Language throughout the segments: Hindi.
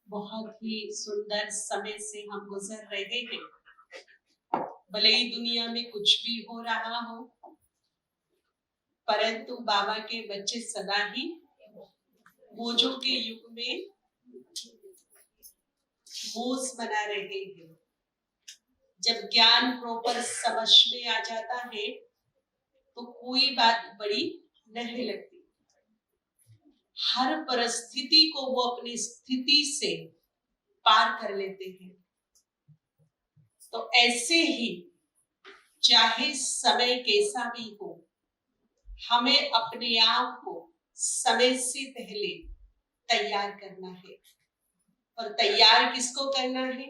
बहुत ही सुंदर समय से हम गुजर रहे हैं। भले ही दुनिया में कुछ भी हो रहा हो, परंतु बाबा के बच्चे सदा ही मौजों के युग में मौज मना रहे हैं। जब ज्ञान प्रॉपर समझ में आ जाता है तो कोई बात बड़ी नहीं लगती। हर परिस्थिति को वो अपनी स्थिति से पार कर लेते हैं। तो ऐसे ही चाहे समय कैसा भी हो, हमें अपने आप को समय से पहले तैयार करना है। और तैयार किसको करना है?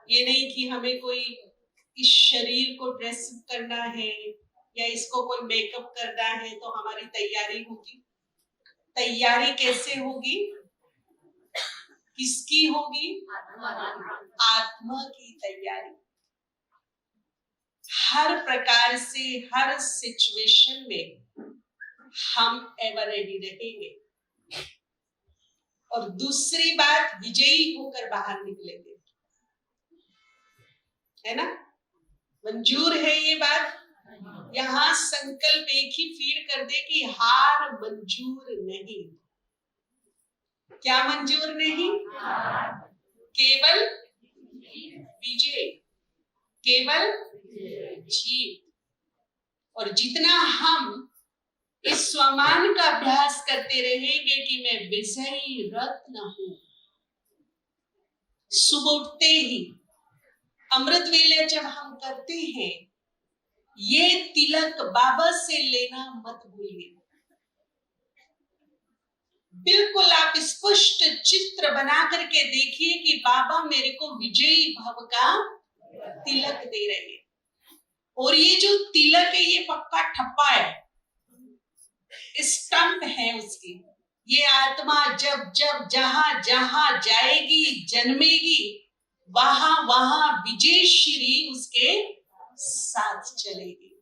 ये नहीं कि हमें कोई इस शरीर को ड्रेसअप करना है या इसको कोई मेकअप करना है तो हमारी तैयारी होगी। तैयारी कैसे होगी? किसकी होगी? आत्मा की तैयारी। हर प्रकार से हर सिचुएशन में हम एवर रेडी रहेंगे। और दूसरी बात, विजयी होकर बाहर निकलेंगे, है ना? मंजूर है ये बात? यहाँ संकल्प एक ही फीड कर दे कि हार मंजूर नहीं। क्या मंजूर नहीं? केवल विजय, केवल जीत। और जितना हम इस स्वमान का अभ्यास करते रहेंगे कि मैं विजयी रत्न हूं, सुबह उठते ही अमृत वेला जब हम करते हैं, ये तिलक बाबा से लेना मत भूलिए। बिल्कुल आप स्पष्ट चित्र बना करके देखिए कि बाबा मेरे को विजयी भव का तिलक दे रहे हैं। और ये जो तिलक है ये पक्का ठप्पा है, स्टंप है उसकी। ये आत्मा जब जब जहां जहां जाएगी, जन्मेगी, वहां वहां विजय श्री उसके साथ चलेगी।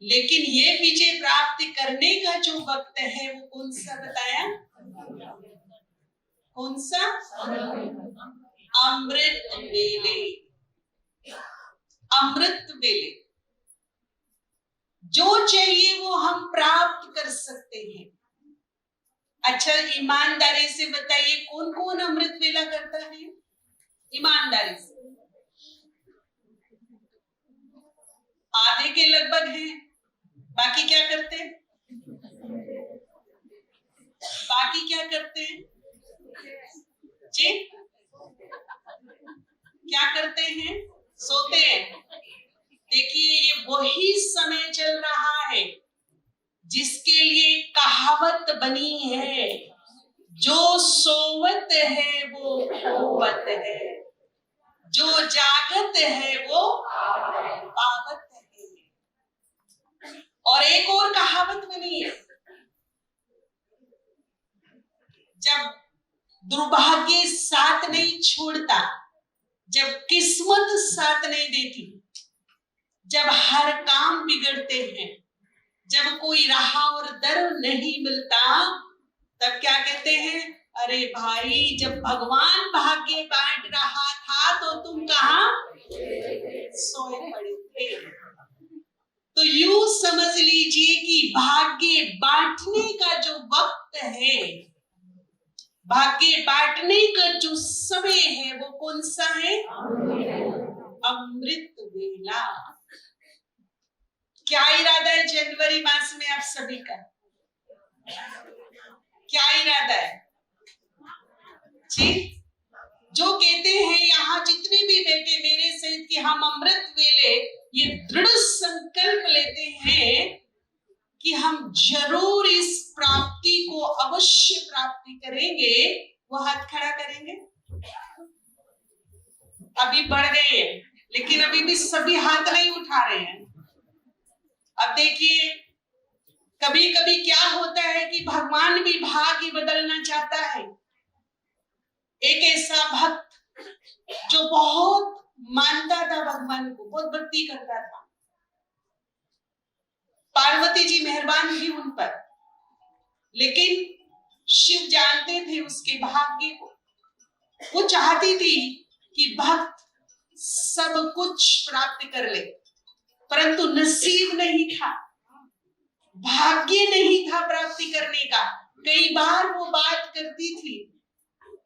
लेकिन ये विजय प्राप्ति करने का जो वक्त है वो कौन सा बताया? कौन सा? अमृत वेले। अमृत वेले जो चाहिए वो हम प्राप्त कर सकते हैं। अच्छा, ईमानदारी से बताइए कौन कौन अमृत वेला करता है? ईमानदारी से आधे के लगभग हैं। बाकी क्या करते हैं? बाकी क्या करते हैं जी? क्या करते हैं? सोते हैं। देखिए ये वही समय चल रहा है जिसके लिए कहावत बनी है, जो सोवत है वो खोवत है, जो जागत है वो पावत है। और एक और कहावत बनी है, जब दुर्भाग्य साथ नहीं छोड़ता, जब किस्मत साथ नहीं देती, जब हर काम बिगड़ते हैं, जब कोई राह और दर नहीं मिलता, तब क्या कहते हैं? अरे भाई, जब भगवान भाग्य बांट रहा था तो तुम कहां सोए पड़े थे। तो यूं समझ लीजिए कि भाग्य बांटने का जो वक्त है, भाग्य बांटने का जो समय है वो कौन सा है? अमृत वेला। क्या इरादा है जनवरी मास में आप सभी का? क्या इरादा है जी? जो कहते हैं यहाँ जितने भी बेटे मेरे सहित कि हम अमृत वेले ये दृढ़ संकल्प लेते हैं कि हम जरूर इस प्राप्ति को अवश्य प्राप्ति करेंगे, वो हाथ खड़ा करेंगे। अभी बढ़ गए हैं लेकिन अभी भी सभी हाथ नहीं उठा रहे हैं। अब देखिए, कभी कभी क्या होता है कि भगवान भी भाग्य बदलना चाहता है। एक ऐसा भक्त जो बहुत मानता था भगवान को, बहुत भक्ति करता था, पार्वती जी मेहरबान हुई उन पर, लेकिन शिव जानते थे उसके भाग्य को। वो चाहती थी कि भक्त सब कुछ प्राप्त कर ले, परंतु नसीब नहीं था, भाग्य नहीं था प्राप्ति करने का। कई बार वो बात करती थी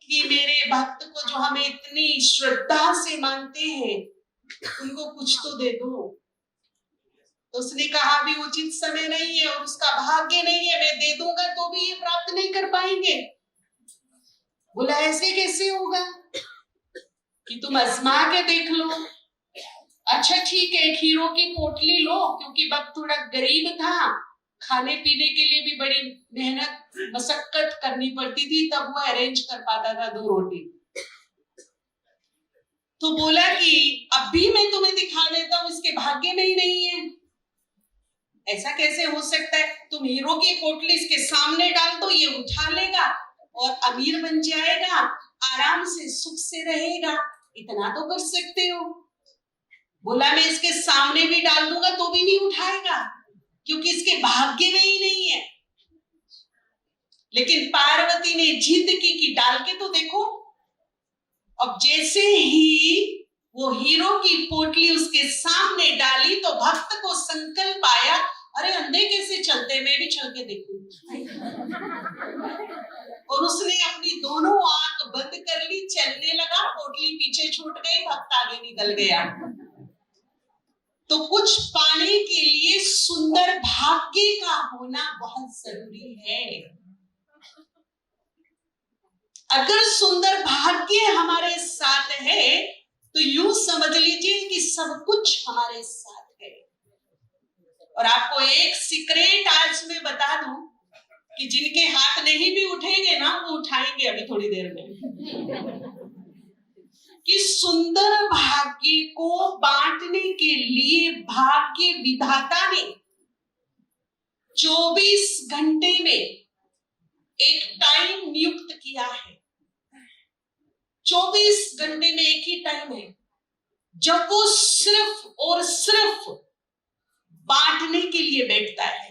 कि मेरे भक्त को जो हमें इतनी श्रद्धा से मानते हैं उनको कुछ तो दे दो। तो उसने कहा अभी उचित समय नहीं है और उसका भाग्य नहीं है, मैं दे दूंगा तो भी ये प्राप्त नहीं कर पाएंगे। बोला ऐसे कैसे होगा कि तुम आजमा के देख लो। अच्छा ठीक है, खीरों की पोटली लो, क्योंकि वक्त थोड़ा गरीब था, खाने पीने के लिए भी बड़ी मेहनत मशक्कत करनी पड़ती थी, तब वो अरेंज कर पाता था 2 रोटी। तो बोला कि अभी मैं तुम्हें दिखा देता हूं, इसके भाग्य में ही नहीं है। ऐसा कैसे हो सकता है? तुम हीरो की पोटली इसके सामने डाल दो, ये उठा लेगा और अमीर बन जाएगा, आराम से सुख से रहेगा, इतना तो कर सकते हो। बोला मैं इसके सामने भी डाल दूंगा तो भी नहीं उठाएगा, क्योंकि इसके भाग्य में ही नहीं है। लेकिन पार्वती ने जिद की कि डाल के तो देखो। अब जैसे ही वो हीरो की पोटली उसके सामने डाली तो भक्त को संकल्प आया, अरे अंधे कैसे चलते, मैं भी चल के देखूं। और उसने अपनी दोनों आंख बंद कर ली, चलने लगा, पोटली पीछे छूट गई, भक्त आगे निकल गया। तो कुछ पाने के लिए सुंदर भाग्य का होना बहुत जरूरी है। अगर सुंदर भाग्य हमारे साथ है तो यूं समझ लीजिए कि सब कुछ हमारे साथ है। और आपको एक सीक्रेट आज मैं बता दूं कि जिनके हाथ नहीं भी उठेंगे ना, वो उठाएंगे अभी थोड़ी देर में। कि सुंदर भाग्य को बांटने के लिए भाग्य विधाता ने 24 घंटे में एक टाइम नियुक्त किया है। 24 घंटे में एक ही टाइम है जब वो सिर्फ और सिर्फ बांटने के लिए बैठता है।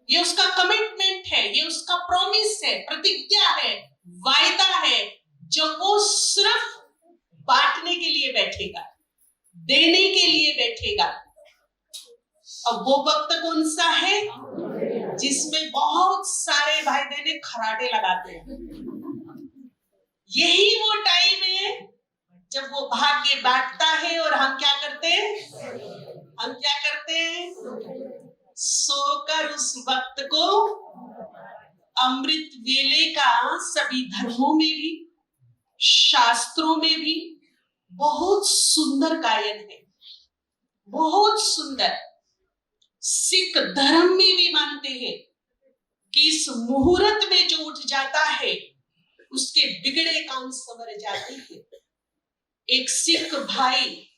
ये उसका कमिटमेंट है, ये उसका प्रॉमिस है, प्रतिज्ञा है, वायदा है, जब वो सिर्फ बांटने के लिए बैठेगा, देने के लिए बैठेगा। अब वो वक्त कौन सा है? जिसमें बहुत सारे भाई बहने खराटे लगाते हैं। यही वो टाइम है जब वो भाग्य बांटता है और हम क्या करते हैं? हम क्या करते हैं? सोकर उस वक्त को अमृत वेले का सभी धर्मों में भी, शास्त्रों में भी बहुत सुंदर गायन है, बहुत सुंदर। सिख धर्म में भी मानते हैं कि इस मुहूर्त में जो उठ जाता है उसके बिगड़े काम संवर जाते हैं। एक सिख भाई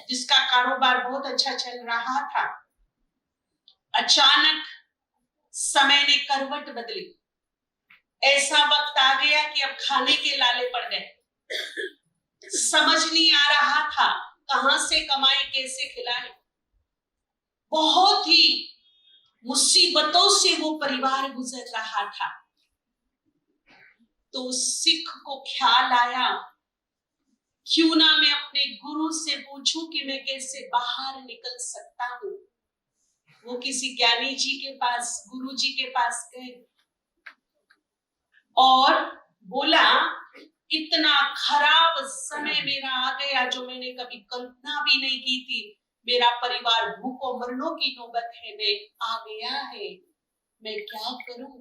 जिसका कारोबार बहुत अच्छा चल रहा था, अचानक समय ने करवट बदली। ऐसा वक्त आ गया कि अब खाने के लाले पड़ गए, समझ नहीं आ रहा था कहां से कमाई, कैसे खिलाए। बहुत ही मुसीबतों से वो परिवार गुजर रहा था। तो सिख को ख्याल आया, क्यों ना मैं अपने गुरु से पूछूं कि मैं कैसे बाहर निकल सकता हूं। वो किसी ज्ञानी जी के पास, गुरु जी के पास गए और बोला, इतना खराब समय मेरा आ गया जो मैंने कभी कल्पना भी नहीं की थी। मेरा परिवार भूखों मरनों की नौबत है में आ गया है, मैं क्या करूं।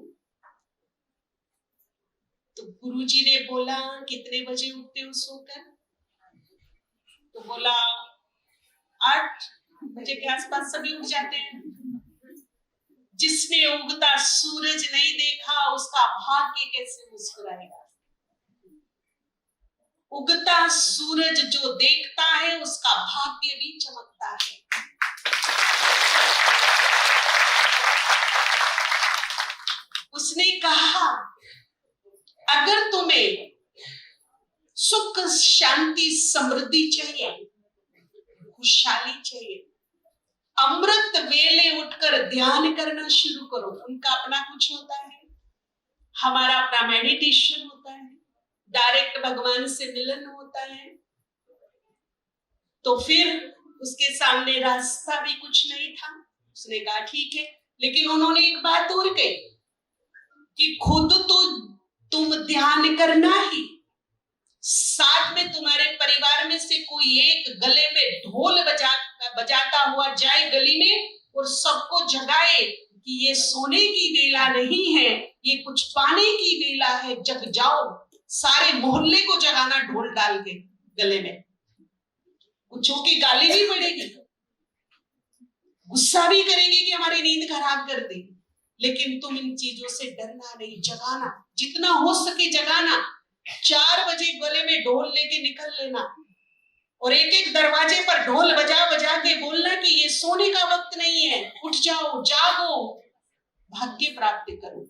तो गुरुजी ने बोला, कितने बजे उठते हो सोकर? तो बोला 8 बजे के आसपास सभी उठ जाते हैं। जिसने उगता सूरज नहीं देखा उसका भाग्य कैसे मुस्कुराएगा। उगता सूरज जो देखता है उसका भाग्य भी चमकता है। उसने कहा, अगर तुम्हें सुख, शांति, समृद्धि चाहिए, खुशहाली चाहिए, अमृत वेले उठकर ध्यान करना शुरू करो। उनका अपना कुछ होता है, हमारा अपना मेडिटेशन होता है, डायरेक्ट भगवान से मिलन होता है। तो फिर उसके सामने रास्ता भी कुछ नहीं था। उसने कहा ठीक है, लेकिन उन्होंने एक बात और कही कि खुद तो तुम ध्यान करना ही, साथ में तुम्हारे परिवार में से कोई एक गले में ढोल बजाता हुआ जाए गली में और सबको जगाए कि ये सोने की वेला नहीं है, ये कुछ पाने की वेला है, जग जाओ। सारे मोहल्ले को जगाना ढोल डाल के गले में। कुछों की गाली भी पड़ेगी, गुस्सा भी करेंगे कि हमारी नींद खराब कर दी, लेकिन तुम इन चीजों से डरना नहीं, जगाना, जितना हो सके जगाना। 4 बजे गले में ढोल लेके निकल लेना और एक एक दरवाजे पर ढोल बजा बजा के बोलना कि ये सोने का वक्त नहीं है, उठ जाओ, जागो, भाग्य प्राप्त करो।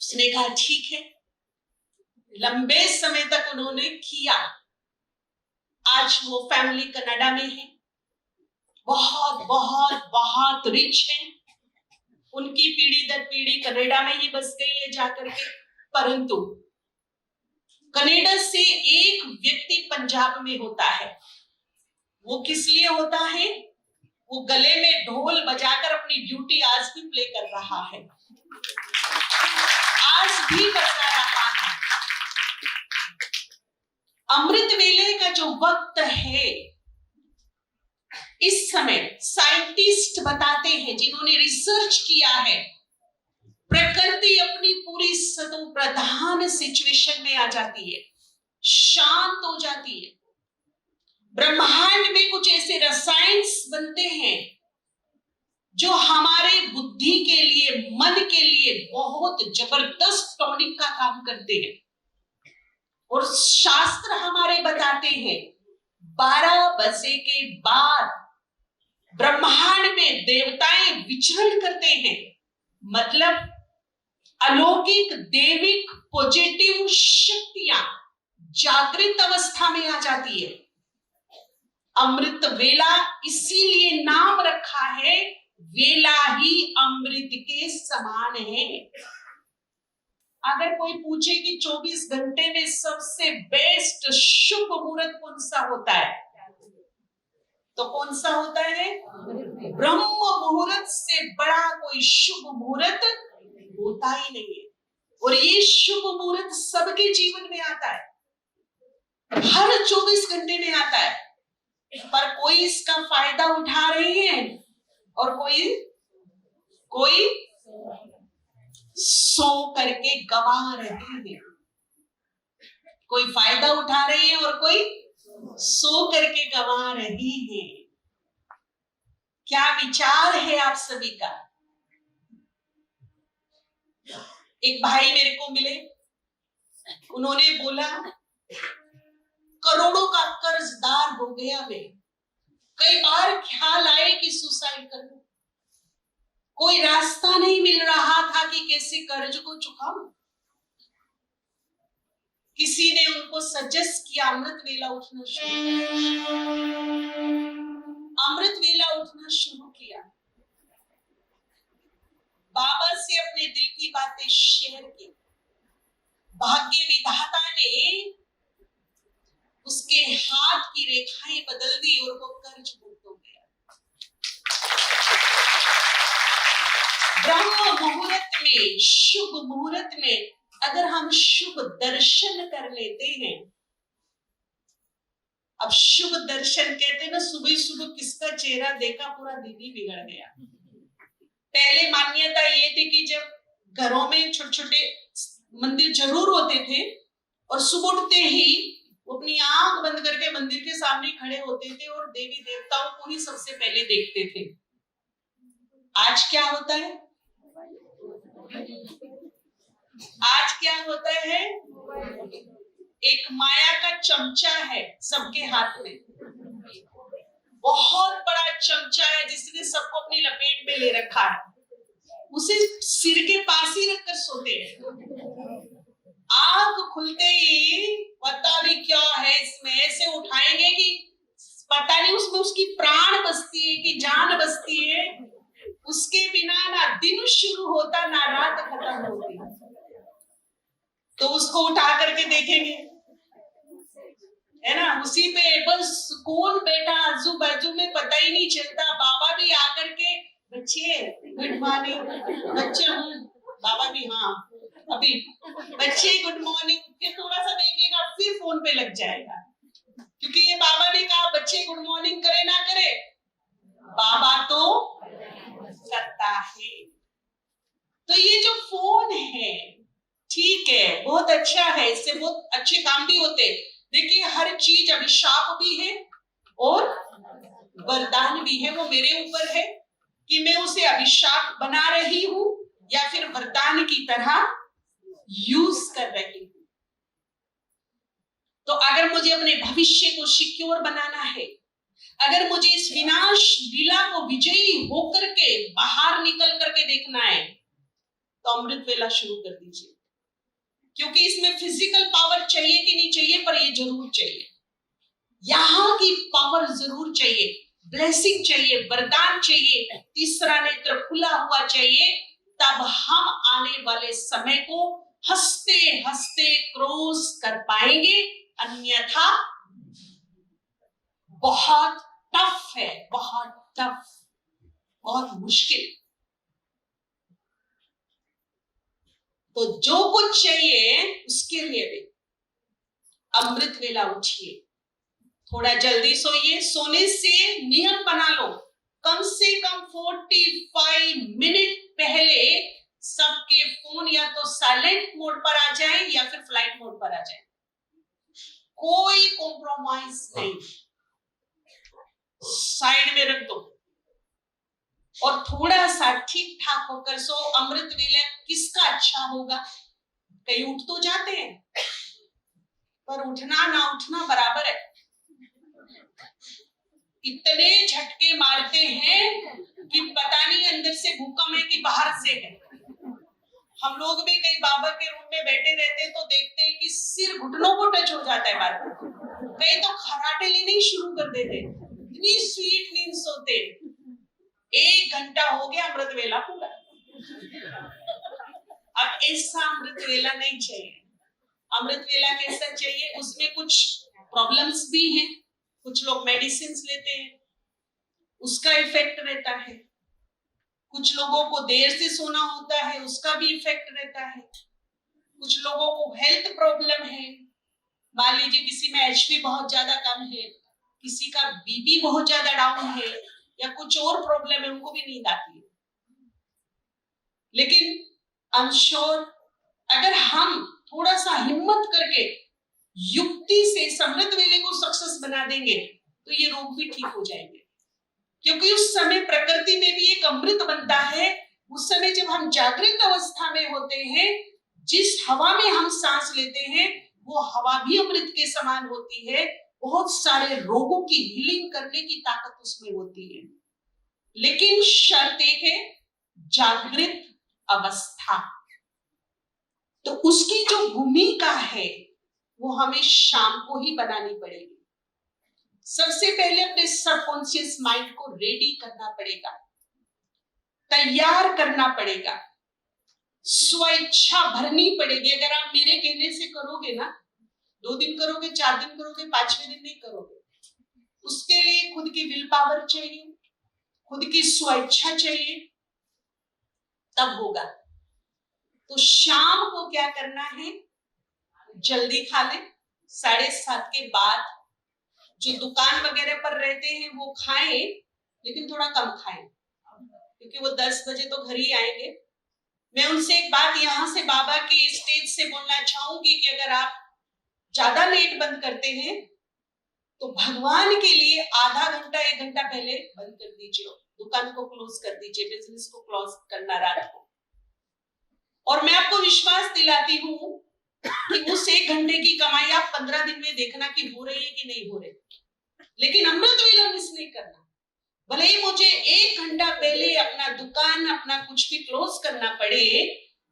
उसने कहा ठीक है। लंबे समय तक उन्होंने किया। आज वो फैमिली कनाडा में है, बहुत बहुत बहुत रिच है। उनकी पीढ़ी दर पीढ़ी कनाडा में ही बस गई है जाकर के। परंतु कनाडा से एक व्यक्ति पंजाब में होता है। वो किस लिए होता है? वो गले में ढोल बजाकर अपनी ड्यूटी आज भी प्ले कर रहा है, आज भी बजा रहा है। अमृत वेले का जो वक्त है, इस समय साइंटिस्ट बताते हैं, जिन्होंने रिसर्च किया है, प्रकृति अपनी पूरी सतो प्रधान सिचुएशन में आ जाती है, शांत हो जाती है। ब्रह्मांड में कुछ ऐसे रसायन बनते हैं जो हमारे बुद्धि के लिए, मन के लिए बहुत जबरदस्त टॉनिक का काम करते हैं। और शास्त्र हमारे बताते हैं 12 बजे के बाद ब्रह्मांड में देवताएं विचरण करते हैं, मतलब अलौकिक देविक पॉजिटिव शक्तियां जागृत अवस्था में आ जाती है। अमृत वेला इसीलिए नाम रखा है, वेला ही अमृत के समान है। अगर कोई पूछे कि 24 घंटे में सबसे बेस्ट शुभ मुहूर्त कौन सा होता है, तो कौन सा होता है? ब्रह्म मुहूर्त से बड़ा कोई शुभ मुहूर्त होता ही नहीं है। और ये शुभ मुहूर्त सबके जीवन में आता है, हर 24 घंटे में आता है, पर कोई इसका फायदा उठा रहे हैं और कोई सो करके गवा रहे हैं। कोई फायदा उठा रहे हैं और कोई सो करके गवा रहे हैं। क्या विचार है आप सभी का? एक भाई मेरे को मिले, उन्होंने बोला करोड़ों का कर्जदार हो गया मैं, कई बार ख्याल आए कि सुसाइड कर लूं, कोई रास्ता नहीं मिल रहा था कि कैसे कर्ज को चुकाऊं। किसी ने उनको सजेस्ट किया अमृत वेला उठना शुरू किया। अमृत वेला उठना शुरू किया, बाबा से अपने दिल की बातें शेयर की। भाग्य विधाता ने उसके हाथ की रेखाएं बदल दी और वो कर्ज मुक्त हो गया। ब्रह्म मुहूर्त में, शुभ मुहूर्त में अगर हम शुभ दर्शन कर लेते हैं, अब शुभ दर्शन कहते हैं ना, सुबह सुबह किसका चेहरा देखा पूरा दिन ही बिगड़ गया। पहले मान्यता ये थी कि जब घरों में छोटे छोटे मंदिर जरूर होते थे और सुबह उठते ही वो अपनी आंख बंद करके मंदिर के सामने खड़े होते थे और देवी देवताओं को ही सबसे पहले देखते थे। आज क्या होता है? आज क्या होता है? एक माया का चमचा है सबके हाथ में, बहुत बड़ा चमचा है जिसने सबको अपनी लपेट में ले रखा है। उसे सिर के पास ही रखकर सोते हैं। आंख खुलते ही पता भी क्या है इसमें, ऐसे उठाएंगे कि पता नहीं उसमें उसकी प्राण बसती है कि जान बसती है। उसके बिना ना दिन शुरू होता ना रात खत्म होती। तो उसको उठा करके देखेंगे, है ना, उसी पे बस कौन बैठा आजू बाजू में पता ही नहीं चलता। बाबा भी आकर के बच्चे गुड मॉर्निंग, बच्चे बाबा भी हाँ अभी बच्चे गुड मॉर्निंग, फिर थोड़ा सा देखेगा फिर फोन पे लग जाएगा, क्योंकि ये बाबा ने कहा बच्चे गुड मॉर्निंग करे ना करे, बाबा तो करता है। तो ये जो फोन है ठीक है, बहुत अच्छा है, इससे बहुत अच्छे काम भी होते। देखिए हर चीज अभिशाप भी है और वरदान भी है, वो मेरे ऊपर है कि मैं उसे अभिशाप बना रही हूं या फिर वरदान की तरह यूज कर रही हूं। तो अगर मुझे अपने भविष्य को सिक्योर बनाना है, अगर मुझे इस विनाश लीला को विजयी होकर के बाहर निकल करके देखना है, तो अमृत वेला शुरू कर दीजिए। क्योंकि इसमें फिजिकल पावर चाहिए कि नहीं चाहिए, पर ये जरूर चाहिए, यहां की पावर जरूर चाहिए, ब्लेसिंग चाहिए, वरदान चाहिए, तीसरा नेत्र खुला हुआ चाहिए। तब हम आने वाले समय को हंसते हंसते क्रॉस कर पाएंगे, अन्यथा बहुत टफ है, बहुत टफ, बहुत मुश्किल। तो जो कुछ चाहिए उसके लिए भी अमृत वेला उठिए, थोड़ा जल्दी सोइए, सोने से नियम बना लो, कम से कम 45 मिनट पहले सबके फोन या तो साइलेंट मोड पर आ जाए या फिर फ्लाइट मोड पर आ जाए, कोई कॉम्प्रोमाइज नहीं, साइड में रख दो और थोड़ा सा ठीक ठाक होकर सो। अमृत वेला किसका अच्छा होगा? कहीं उठ तो जाते हैं, पर उठना ना उठना बराबर है। इतने झटके मारते हैं कि पता नहीं अंदर से भूकंप है कि बाहर से है। हम लोग भी कई बाबा के रूम में बैठे रहते हैं तो देखते हैं कि सिर घुटनों को टच हो जाता है बार बार, कई तो खराटे लेने ही शुरू कर देते, इतनी स्वीट नींद सोते। 1 घंटा हो गया अमृत वेला पूरा। अब ऐसा अमृत वेला नहीं चाहिए। अमृत वेला कैसा चाहिए? उसमें कुछ प्रॉब्लम्स भी हैं, कुछ लोग मेडिसिन लेते हैं, उसका इफेक्ट रहता है, कुछ लोगों को देर से सोना होता है, उसका भी इफेक्ट रहता है, कुछ लोगों को हेल्थ प्रॉब्लम है, मान लीजिए किसी में एचपी बहुत ज्यादा कम है, किसी का बीपी बहुत ज्यादा डाउन है, या कुछ और प्रॉब्लम है, उनको भी नींद आती है। लेकिन आई एम श्योर अगर हम थोड़ा सा हिम्मत करके युक्ति से इस अमृत वेले को सक्सेस बना देंगे तो ये रोग भी ठीक हो जाएंगे, क्योंकि उस समय प्रकृति में भी एक अमृत बनता है। उस समय जब हम जागृत अवस्था में होते हैं, जिस हवा में हम सांस लेते हैं वो हवा भी अमृत के समान होती है, बहुत सारे रोगों की हीलिंग करने की ताकत उसमें होती है। लेकिन शर्त एक है, जागृत अवस्था। तो उसकी जो भूमिका है वो हमें शाम को ही बनानी पड़ेगी। सबसे पहले अपने सबकॉन्शियस माइंड को रेडी करना पड़ेगा, तैयार करना पड़ेगा, स्वेच्छा भरनी पड़ेगी। अगर आप मेरे कहने से करोगे ना, 2 दिन करोगे, 4 दिन करोगे, 5वें दिन नहीं करोगे। उसके लिए खुद की विल पावर चाहिए, खुद की स्वेच्छा चाहिए, तब होगा। तो शाम को क्या करना है, जल्दी खा लें, 7:30 के बाद। जो दुकान वगैरह पर रहते हैं वो खाएं, लेकिन थोड़ा कम खाएं, क्योंकि वो 10 बजे तो घर ही आएंगे। मैं उनसे एक बात यहाँ से बाबा के स्टेज से बोलना चाहूंगी कि अगर आप ज्यादा लेट बंद करते हैं तो भगवान के लिए आधा घंटा 1 घंटा पहले बंद कर दीजिए, दुकान को क्लोज कर दीजिए, बिजनेस को क्लोज करना रात को। और मैं आपको विश्वास दिलाती हूँ कि उस 1 घंटे की कमाई आप 15 दिन में देखना कि हो रही है कि नहीं हो रही। लेकिन अमृत वेला मिस नहीं करना। भले ही मुझे 1 घंटा पहले अपना दुकान, अपना कुछ भी क्लोज करना पड़े,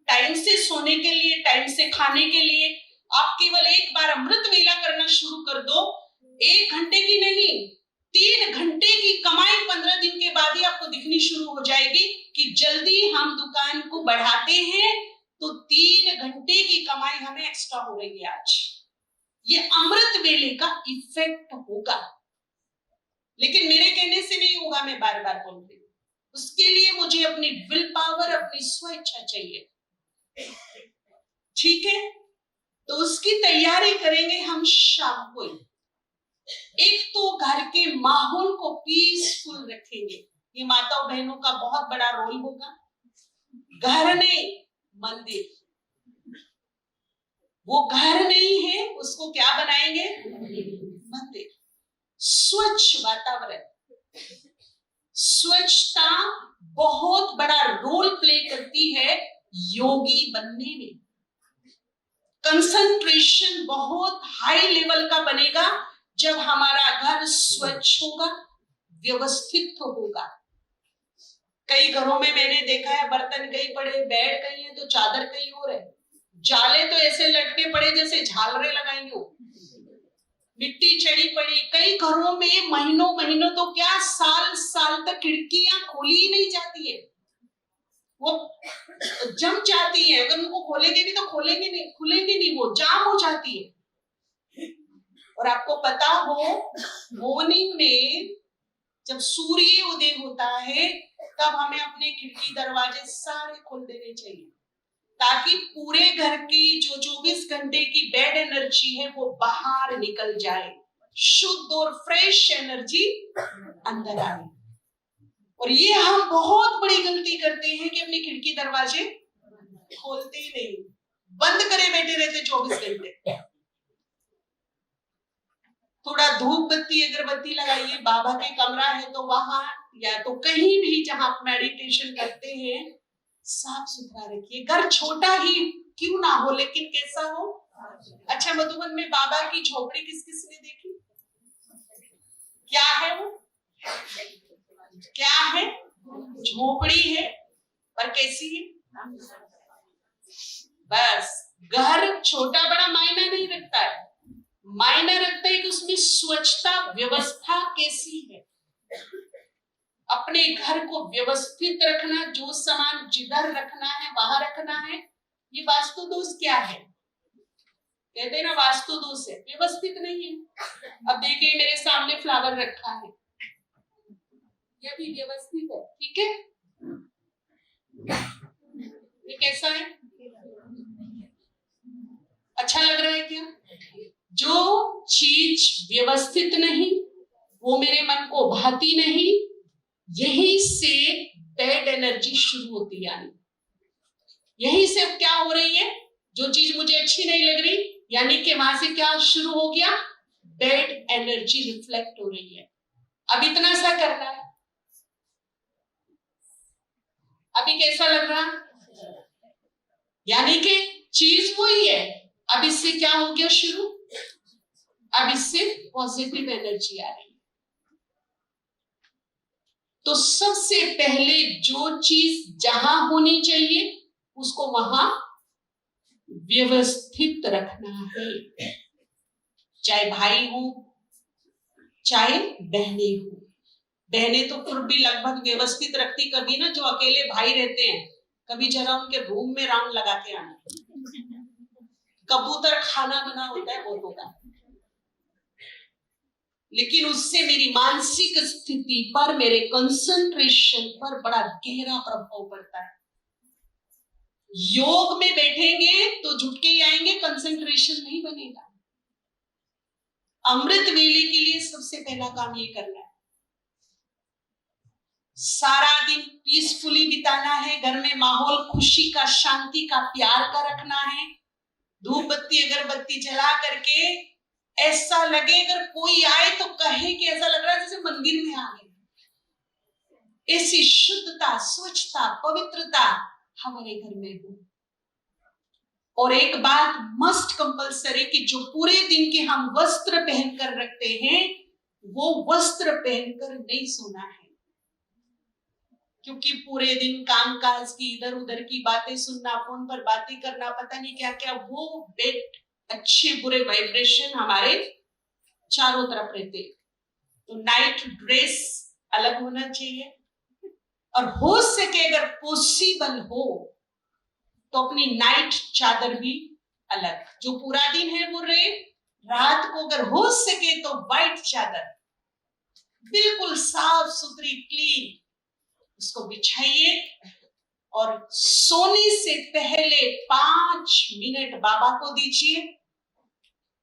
टाइम से सोने के लिए, टाइम से खाने के लिए, आप केवल एक बार अमृत वेला करना शुरू कर दो। 1 घंटे की नहीं, 3 घंटे की कमाई 15 दिन के बाद ही आपको दिखनी शुरू हो जाएगी कि जल्दी हम दुकान को बढ़ाते हैं तो 3 घंटे की कमाई हमें एक्स्ट्रा हो रही है आज। ये अमृत वेले का इफेक्ट होगा, लेकिन मेरे कहने से नहीं होगा, मैं बार बार बोल रही हूँ। उसके लिए मुझे अपनी विल पावर, अपनी स्वेच्छा चाहिए, ठीक है। तो उसकी तैयारी करेंगे हम शाम को। एक तो घर के माहौल को पीसफुल रखेंगे, ये माताओं बहनों का बहुत बड़ा रोल होगा। घर नहीं, मंदिर। वो घर नहीं है, उसको क्या बनाएंगे? मंदिर। स्वच्छ वातावरण, स्वच्छता बहुत बड़ा रोल प्ले करती है योगी बनने में। कंसंट्रेशन बहुत हाई लेवल का बनेगा जब हमारा घर स्वच्छ होगा, व्यवस्थित होगा। कई घरों में मैंने देखा है बर्तन कहीं पड़े, बेड कहीं है तो चादर कहीं और है, जाले तो ऐसे लटके पड़े जैसे झालरें लगाई हो, मिट्टी चढ़ी पड़ी। कई घरों में महीनों महीनों तो क्या साल साल तक खिड़कियां खोली ही नहीं जाती है, वो जम जाती है। अगर उनको खोलेंगे भी तो खोलेंगे नहीं, खुलेंगे नहीं, वो जाम हो जाती है। और आपको पता हो मॉर्निंग में जब सूर्य उदय होता है तब हमें अपने खिड़की दरवाजे सारे खोल देने चाहिए, ताकि पूरे घर की जो 24 घंटे की बैड एनर्जी है वो बाहर निकल जाए, शुद्ध और फ्रेश एनर्जी अंदर आए। और ये हम बहुत बड़ी गलती करते हैं कि अपनी खिड़की दरवाजे खोलते ही नहीं, बंद करे बैठे रहते 24 घंटे। थोड़ा धूप बत्ती अगरबत्ती लगाइए, बाबा के कमरा है तो वहां या तो कहीं भी जहां आप मेडिटेशन करते हैं साफ सुथरा रखिए। घर छोटा ही क्यों ना हो, लेकिन कैसा हो? अच्छा, मधुबन में बाबा की झोपड़ी किस किस ने देखी? क्या है वो? क्या है? झोपड़ी है, पर कैसी है? बस घर छोटा बड़ा मायना नहीं रखता है, मायना रखता है कि उसमें स्वच्छता व्यवस्था कैसी है। अपने घर को व्यवस्थित रखना, जो सामान जिधर रखना है वहां रखना है। ये वास्तु दोष क्या है? कहते हैं ना वास्तु दोष है, व्यवस्थित नहीं है। अब देखिए मेरे सामने फ्लावर रखा है, ये भी व्यवस्थित है, ठीक है। ये कैसा है? अच्छा लग रहा है क्या? जो चीज व्यवस्थित नहीं वो मेरे मन को भाती नहीं, यही से बैड एनर्जी शुरू होती है। यही से क्या हो रही है? जो चीज मुझे अच्छी नहीं लग रही, यानी कि वहां से क्या शुरू हो गया? बैड एनर्जी रिफ्लेक्ट हो रही है। अब इतना सा करना है, अभी कैसा लग रहा? यानी कि चीज वही है, अब इससे क्या हो गया शुरू? अब इससे पॉजिटिव एनर्जी आ रही है। तो सबसे पहले जो चीज जहां होनी चाहिए उसको वहां व्यवस्थित रखना है। चाहे भाई हो चाहे बहने हो, बहने तो फिर भी लगभग व्यवस्थित रखती, कभी ना जो अकेले भाई रहते हैं कभी जरा उनके रूम में राउंड लगा के आना। कबूतर खाना बना होता है वो होगा, लेकिन उससे मेरी मानसिक स्थिति पर, मेरे कंसंट्रेशन पर बड़ा गहरा प्रभाव पड़ता है। योग में बैठेंगे तो झुटके ही आएंगे, कंसंट्रेशन नहीं बनेगा। अमृत वेले के लिए सबसे पहला काम ये करना है, सारा दिन पीसफुली बिताना है, घर में माहौल खुशी का, शांति का, प्यार का रखना है। धूप बत्ती अगरबत्ती जला करके ऐसा लगे अगर कोई आए तो कहे कि ऐसा लग रहा है जैसे मंदिर में आ गए। ऐसी शुद्धता, स्वच्छता, पवित्रता हमारे घर में हो। और एक बात मस्ट कंपलसरी कि जो पूरे दिन के हम वस्त्र पहनकर रखते हैं वो वस्त्र पहनकर नहीं सोना है, क्योंकि पूरे दिन कामकाज की इधर उधर की बातें सुनना, फोन पर बातें करना, पता नहीं क्या क्या, वो बेड अच्छे बुरे वाइब्रेशन हमारे चारों तरफ रहते। तो नाइट ड्रेस अलग होना चाहिए, और हो सके अगर पॉसिबल हो तो अपनी नाइट चादर भी अलग, जो पूरा दिन है वो रहे, रात को अगर हो सके तो व्हाइट चादर बिल्कुल साफ सुथरी क्लीन उसको बिछाइए और सोने से पहले 5 मिनट बाबा को दीजिए।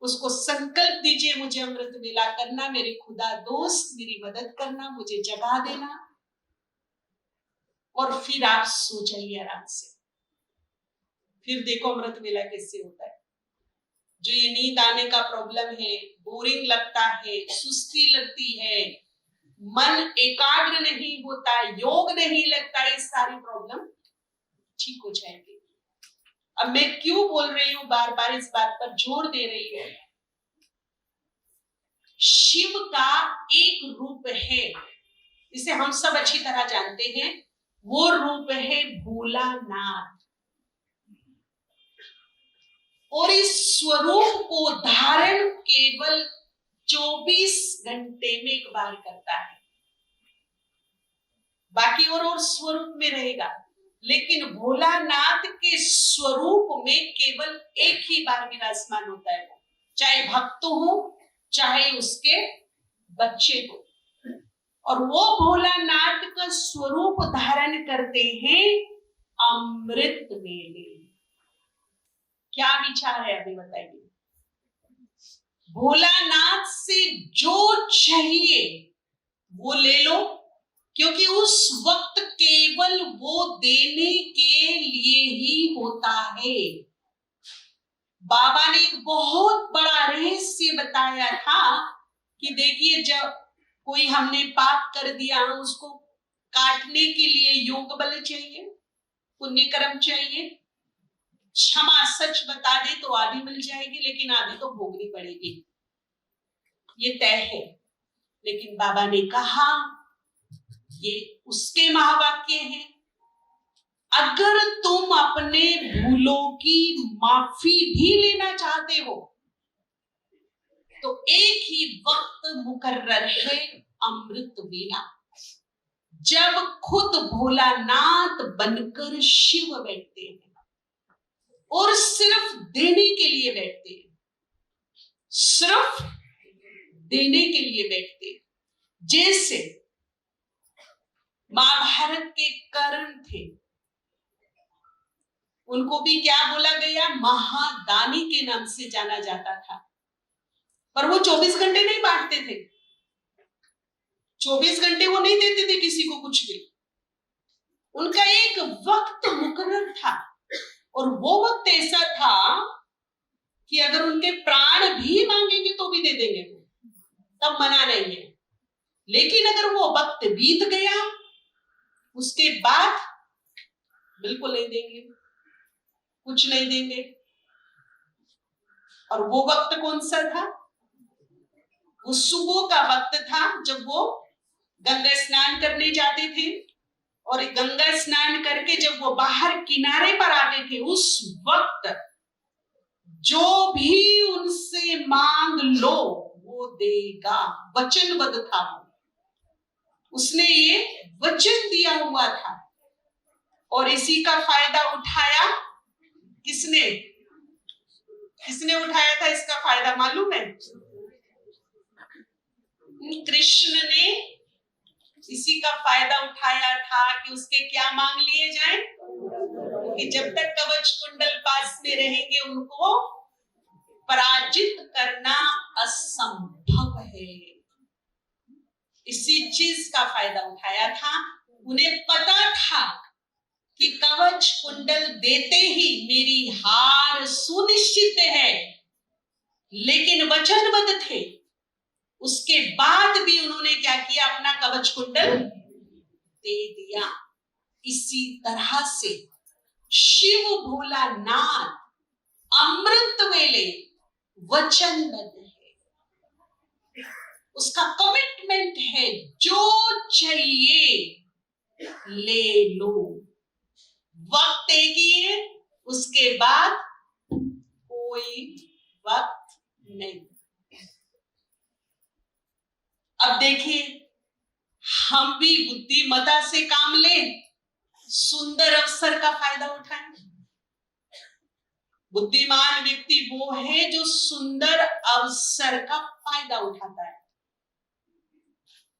उसको संकल्प दीजिए, मुझे अमृत वेला करना, मेरे खुदा दोस्त मेरी मदद करना, मुझे जगा देना, और फिर आप सो जाइए आराम से। फिर देखो अमृत वेला कैसे होता है। जो ये नींद आने का प्रॉब्लम है, बोरिंग लगता है, सुस्ती लगती है, मन एकाग्र नहीं होता, योग नहीं लगता, ये सारी प्रॉब्लम ठीक हो जाएगी। अब मैं क्यों बोल रही हूं, बार बार इस बात पर जोर दे रही हूं। शिव का एक रूप है, इसे हम सब अच्छी तरह जानते हैं, वो रूप है भोलानाथ। और इस स्वरूप को धारण केवल 24 घंटे में एक बार करता है, बाकी और स्वरूप में रहेगा, लेकिन भोलानाथ के स्वरूप में केवल एक ही बार विराजमान होता है, चाहे भक्त हो चाहे उसके बच्चे हो। और वो भोलानाथ का स्वरूप धारण करते हैं अमृत वेले। क्या विचार है अभी बताइए। भोलानाथ से जो चाहिए वो ले लो, क्योंकि उस वक्त केवल वो देने के लिए ही होता है। बाबा ने एक बहुत बड़ा रहस्य बताया था कि देखिए, जब कोई हमने पाप कर दिया, उसको काटने के लिए योग बल चाहिए, पुण्य कर्म चाहिए। क्षमा सच बता दे तो आधी मिल जाएगी, लेकिन आधी तो भोगनी पड़ेगी, ये तय है। लेकिन बाबा ने कहा, ये उसके महावाक्य हैं, अगर तुम अपने भूलों की माफी भी लेना चाहते हो तो एक ही वक्त मुकर्रर है, अमृत वेला, जब खुद भोलानाथ बनकर शिव बैठते हैं और सिर्फ देने के लिए बैठते हैं, सिर्फ देने के लिए बैठते हैं। जैसे महाभारत के कर्ण थे, उनको भी क्या बोला गया, महादानी के नाम से जाना जाता था, पर वो 24 घंटे नहीं बांटते थे, 24 घंटे वो नहीं देते थे किसी को कुछ भी। उनका एक वक्त मुकर्रर था, और वो वक्त ऐसा था कि अगर उनके प्राण भी मांगेंगे तो भी दे देंगे, तब मना नहीं है। लेकिन अगर वो वक्त बीत गया, उसके बाद बिल्कुल नहीं देंगे, कुछ नहीं देंगे। और वो वक्त कौन सा था? वो सुबह का वक्त था, जब वो गंगा स्नान करने जाते थे, और गंगा स्नान करके जब वो बाहर किनारे पर आते थे, उस वक्त जो भी उनसे मांग लो वो देगा, वचनबद्ध था। उसने ये वचन दिया हुआ था, और इसी का फायदा उठाया किसने? किसने उठाया था इसका फायदा मालूम है? कृष्ण ने इसी का फायदा उठाया था कि उसके क्या मांग लिए जाएं, कि जब तक कवच कुंडल पास में रहेंगे उनको पराजित करना असंभव है। इसी चीज का फायदा उठाया था। उन्हें पता था कि कवच कुंडल देते ही मेरी हार सुनिश्चित है, लेकिन वचनबद्ध थे। उसके बाद भी उन्होंने क्या किया, अपना कवच कुंडल दे दिया। इसी तरह से शिव भोलानाथ अमृत वेले वचनबद्ध है, उसका कमिटमेंट है, जो चाहिए ले लो। वक्त एक ही है, उसके बाद कोई वक्त नहीं। अब देखिए, हम भी बुद्धिमत्ता से काम लें, सुंदर अवसर का फायदा उठाएं। बुद्धिमान व्यक्ति वो है जो सुंदर अवसर का फायदा उठाता है।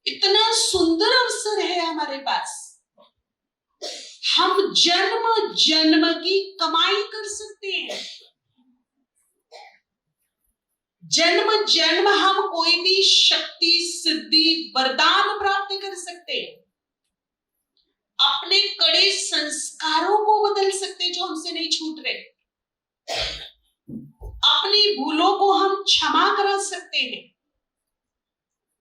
इतना सुंदर अवसर है हमारे पास, हम जन्म जन्म की कमाई कर सकते हैं। जन्म जन्म हम कोई भी शक्ति, सिद्धि, वरदान प्राप्त कर सकते हैं। अपने कड़े संस्कारों को बदल सकते हैं जो हमसे नहीं छूट रहे। अपनी भूलों को हम क्षमा करा सकते हैं।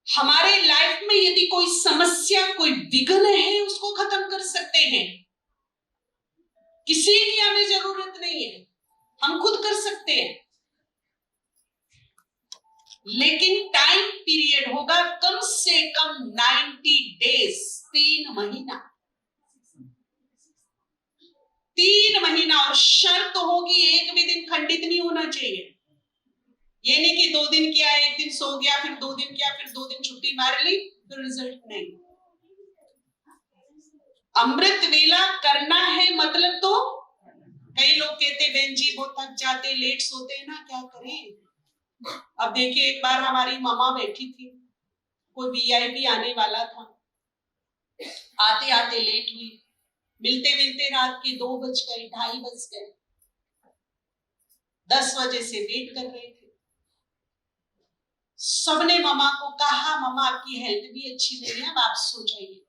हमारे लाइफ में यदि कोई समस्या, कोई विघ्न है, उसको खत्म कर सकते हैं। किसी की हमें जरूरत नहीं है, हम खुद कर सकते हैं। लेकिन टाइम पीरियड होगा कम से कम 90 डेज, 3 महीना, 3 महीना। और शर्त होगी एक भी दिन खंडित नहीं होना चाहिए। ये नहीं कि 2 दिन किया, 1 दिन सो गया, फिर 2 दिन किया, फिर 2 दिन छुट्टी मार ली, फिर रिजल्ट नहीं। अमृत वेला करना है मतलब तो कई लोग कहते बहन जी बहुत थक जाते, लेट सोते हैं ना, क्या करें। अब देखिए, एक बार हमारी मामा बैठी थी, कोई वीआईपी आने वाला था, आते आते लेट हुई, मिलते मिलते रात के 2 बज गए, 2:30 बज गए। 10 बजे से वेट कर रहे थे। सबने मामा को कहा, मामा आपकी हेल्थ भी अच्छी नहीं है, अब आप सो जाइए।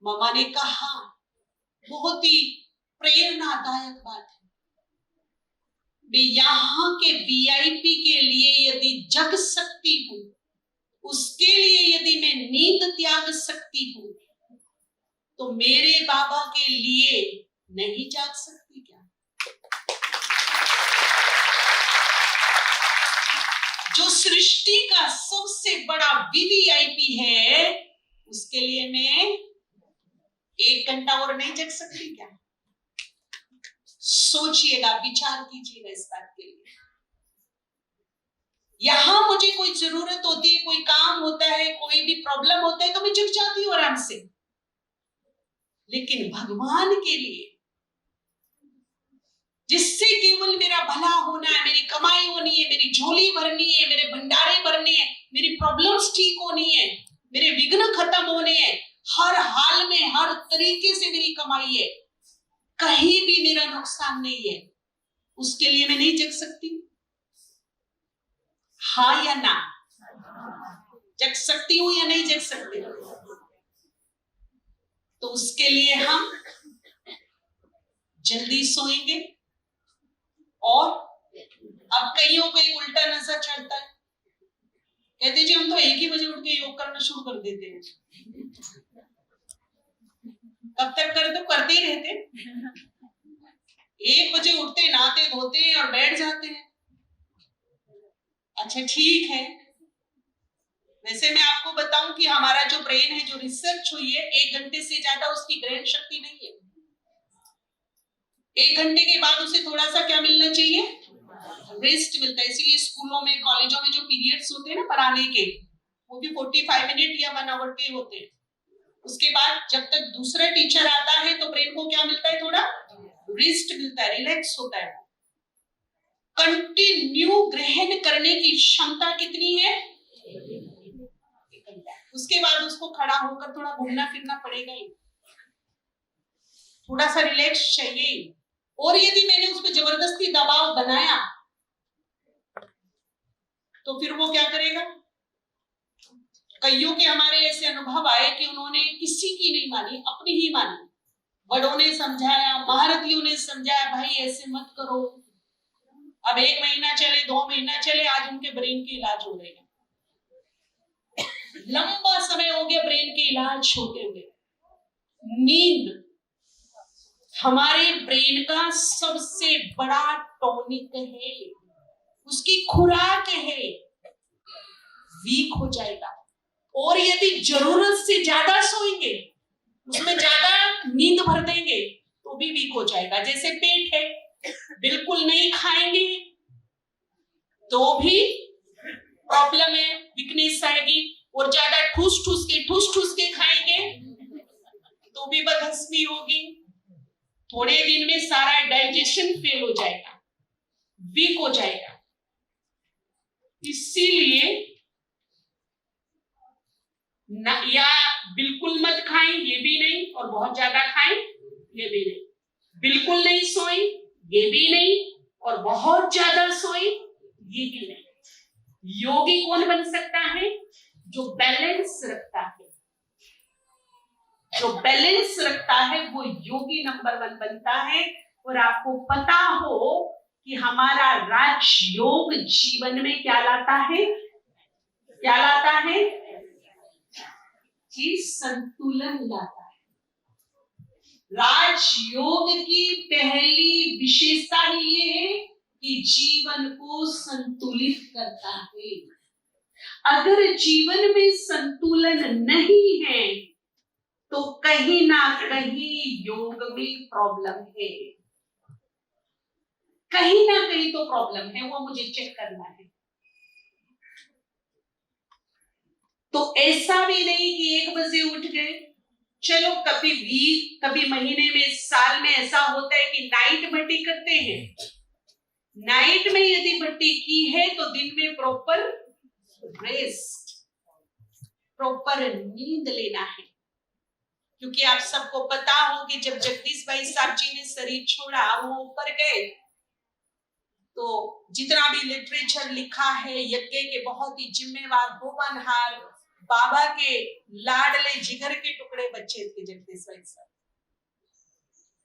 मामा ने कहा, बहुत ही प्रेरणादायक बात है, मैं यहाँ के वीआईपी के लिए यदि जग सकती हूँ, उसके लिए यदि मैं नींद त्याग सकती हूँ, तो मेरे बाबा के लिए नहीं जाग सकती क्या? जो सृष्टि का सबसे बड़ा वीवीआईपी है, उसके लिए मैं 1 घंटा और नहीं जग सकती क्या? सोचिएगा, विचार कीजिएगा इस बात के लिए। यहां मुझे कोई जरूरत होती है, कोई काम होता है, कोई भी प्रॉब्लम होता है, तो मैं जग जाती हूँ आराम से। लेकिन भगवान के लिए, जिससे केवल मेरा भला होना है, मेरी कमाई होनी है, मेरी झोली भरनी है, मेरे भंडारे भरने हैं, मेरी प्रॉब्लम्स ठीक होनी है, मेरे विघ्न खत्म होने हैं, हर हाल में हर तरीके से मेरी कमाई है, कहीं भी मेरा नुकसान नहीं है, उसके लिए मैं नहीं जग सकती? हाँ या ना? जग सकती हूं या नहीं जग सकती? तो उसके लिए हम जल्दी सोएंगे। और अब कईयों को एक उल्टा नशा चढ़ता है, कहते जी हम तो 1 ही बजे उठ के योग करना शुरू कर देते हैं। कब तक कर दो, करते ही रहते। 1 बजे उठते, नहाते धोते हैं और बैठ जाते हैं। अच्छा ठीक है, वैसे मैं आपको बताऊं कि हमारा जो ब्रेन है, जो रिसर्च हुई है, 1 घंटे से ज्यादा उसकी ग्रहण शक्ति नहीं है। 1 घंटे के बाद उसे थोड़ा सा क्या मिलना चाहिए? रेस्ट मिलता है। इसीलिए स्कूलों में, कॉलेजों में जो पीरियड्स होते हैं ना पढ़ाने के, वो भी 45 मिनट या 1 आवर के होते हैं। उसके बाद जब तक दूसरा टीचर आता है तो ब्रेन को क्या मिलता है? थोड़ा रेस्ट मिलता है, रिलैक्स होता है। कंटिन्यू ग्रहण करने की क्षमता कितनी है? उसके बाद उसको खड़ा होकर थोड़ा घूमना फिरना पड़ेगा ही, थोड़ा सा रिलैक्स चाहिए। और यदि मैंने उस पर जबरदस्ती दबाव बनाया तो फिर वो क्या करेगा? कईयों के हमारे ऐसे अनुभव आए कि उन्होंने किसी की नहीं मानी, अपनी ही मानी। बड़ों ने समझाया, महारथियों ने समझाया, भाई ऐसे मत करो। अब 1 महीना चले, 2 महीना चले, आज उनके ब्रेन के इलाज हो रहे हैं। लंबा समय हो गया ब्रेन के इलाज होते हुए। नींद हमारे ब्रेन का सबसे बड़ा टॉनिक है, उसकी खुराक है। वीक हो जाएगा, और यदि जरूरत से ज्यादा सोएंगे, उसमें ज्यादा नींद भर देंगे, तो भी वीक हो जाएगा। जैसे पेट है, बिल्कुल नहीं खाएंगे तो भी प्रॉब्लम है, वीकनेस आएगी। और ज्यादा ठूस ठूस के खाएंगे तो भी बदहजमी होगी। थोड़े दिन में सारा डाइजेशन फेल हो जाएगा, वीक हो जाएगा। इसीलिए या बिल्कुल मत खाएं, ये भी नहीं, और बहुत ज्यादा खाएं, ये भी नहीं। बिल्कुल नहीं सोएं, ये भी नहीं, और बहुत ज्यादा सोएं, ये भी नहीं। योगी कौन बन सकता है? जो बैलेंस रखता है। जो बैलेंस रखता है वो योगी नंबर 1 बनता है। और आपको पता हो कि हमारा राजयोग जीवन में क्या लाता है? क्या लाता है? कि संतुलन लाता है। राजयोग की पहली विशेषता ही ये है कि जीवन को संतुलित करता है। अगर जीवन में संतुलन नहीं है तो कहीं ना कहीं योग में प्रॉब्लम है, कहीं ना कहीं तो प्रॉब्लम है, वो मुझे चेक करना है। तो ऐसा भी नहीं कि 1 बजे उठ गए। चलो कभी महीने में, साल में ऐसा होता है कि नाइट भट्टी करते हैं। नाइट में यदि भट्टी की है तो दिन में प्रॉपर रेस्ट, प्रॉपर नींद लेना है। क्योंकि आप सबको पता हो कि जब जगदीश भाई साहब जी ने शरीर छोड़ा, वो ऊपर गए, तो जितना भी लिटरेचर लिखा है, यज्ञ के बहुत ही जिम्मेवार, होनहार, बाबा के लाडले जिगर के टुकड़े बच्चे थे जगदीश भाई साहब।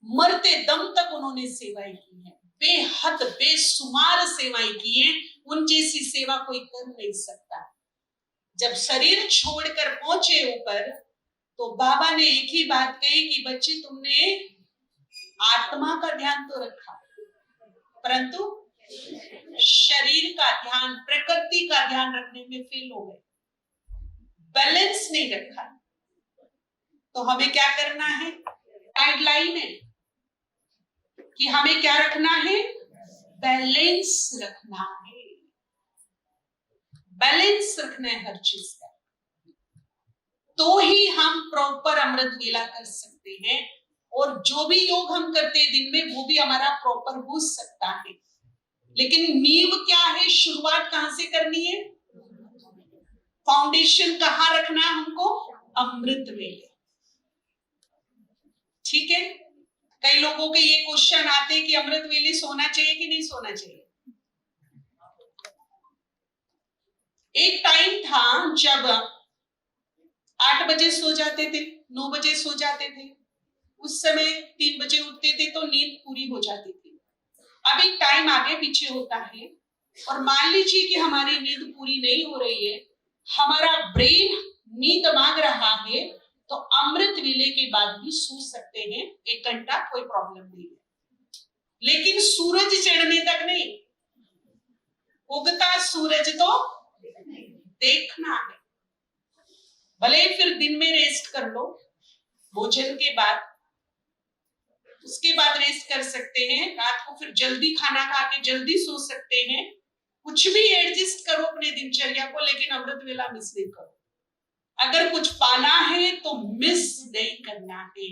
मरते दम तक उन्होंने सेवाएं की है, बेहद बेशुमार सेवाएं की है। उन जैसी सेवा कोई कर नहीं सकता। जब शरीर छोड़कर पहुंचे ऊपर, तो बाबा ने एक ही बात कही कि बच्चे, तुमने आत्मा का ध्यान तो रखा, परंतु शरीर का ध्यान, प्रकृति का ध्यान रखने में फेल हो गए, बैलेंस नहीं रखा। तो हमें क्या करना है? गाइडलाइन है कि हमें क्या रखना है? बैलेंस रखना है। बैलेंस रखना है हर चीज का, तो ही हम प्रॉपर अमृत वेला कर सकते हैं। और जो भी योग हम करते हैं दिन में, वो भी हमारा प्रॉपर हो सकता है। लेकिन नींव क्या है? शुरुआत कहां से करनी है? फाउंडेशन कहां रखना है हमको? अमृत वेले। ठीक है। कई लोगों के ये क्वेश्चन आते हैं कि अमृत वेले सोना चाहिए कि नहीं सोना चाहिए। एक टाइम था जब 8 बजे सो जाते थे, 9 बजे सो जाते थे, उस समय 3 बजे उठते थे तो नींद पूरी हो जाती थी। अभी टाइम आगे पीछे होता है, और मान लीजिए कि हमारी नींद पूरी नहीं हो रही है, हमारा ब्रेन नींद मांग रहा है, तो अमृत वेले के बाद भी सो सकते हैं 1 घंटा, कोई प्रॉब्लम नहीं है। लेकिन सूरज चढ़ने तक नहीं, उगता सूरज तो देखना है। भले फिर दिन में रेस्ट कर लो भोजन के बाद, उसके बाद रेस्ट कर सकते हैं। रात को फिर जल्दी खाना खा के जल्दी सो सकते हैं। कुछ भी एडजस्ट करो अपने दिनचर्या को, लेकिन अमृत वेला मिस नहीं करो। अगर कुछ पाना है तो मिस नहीं करना है।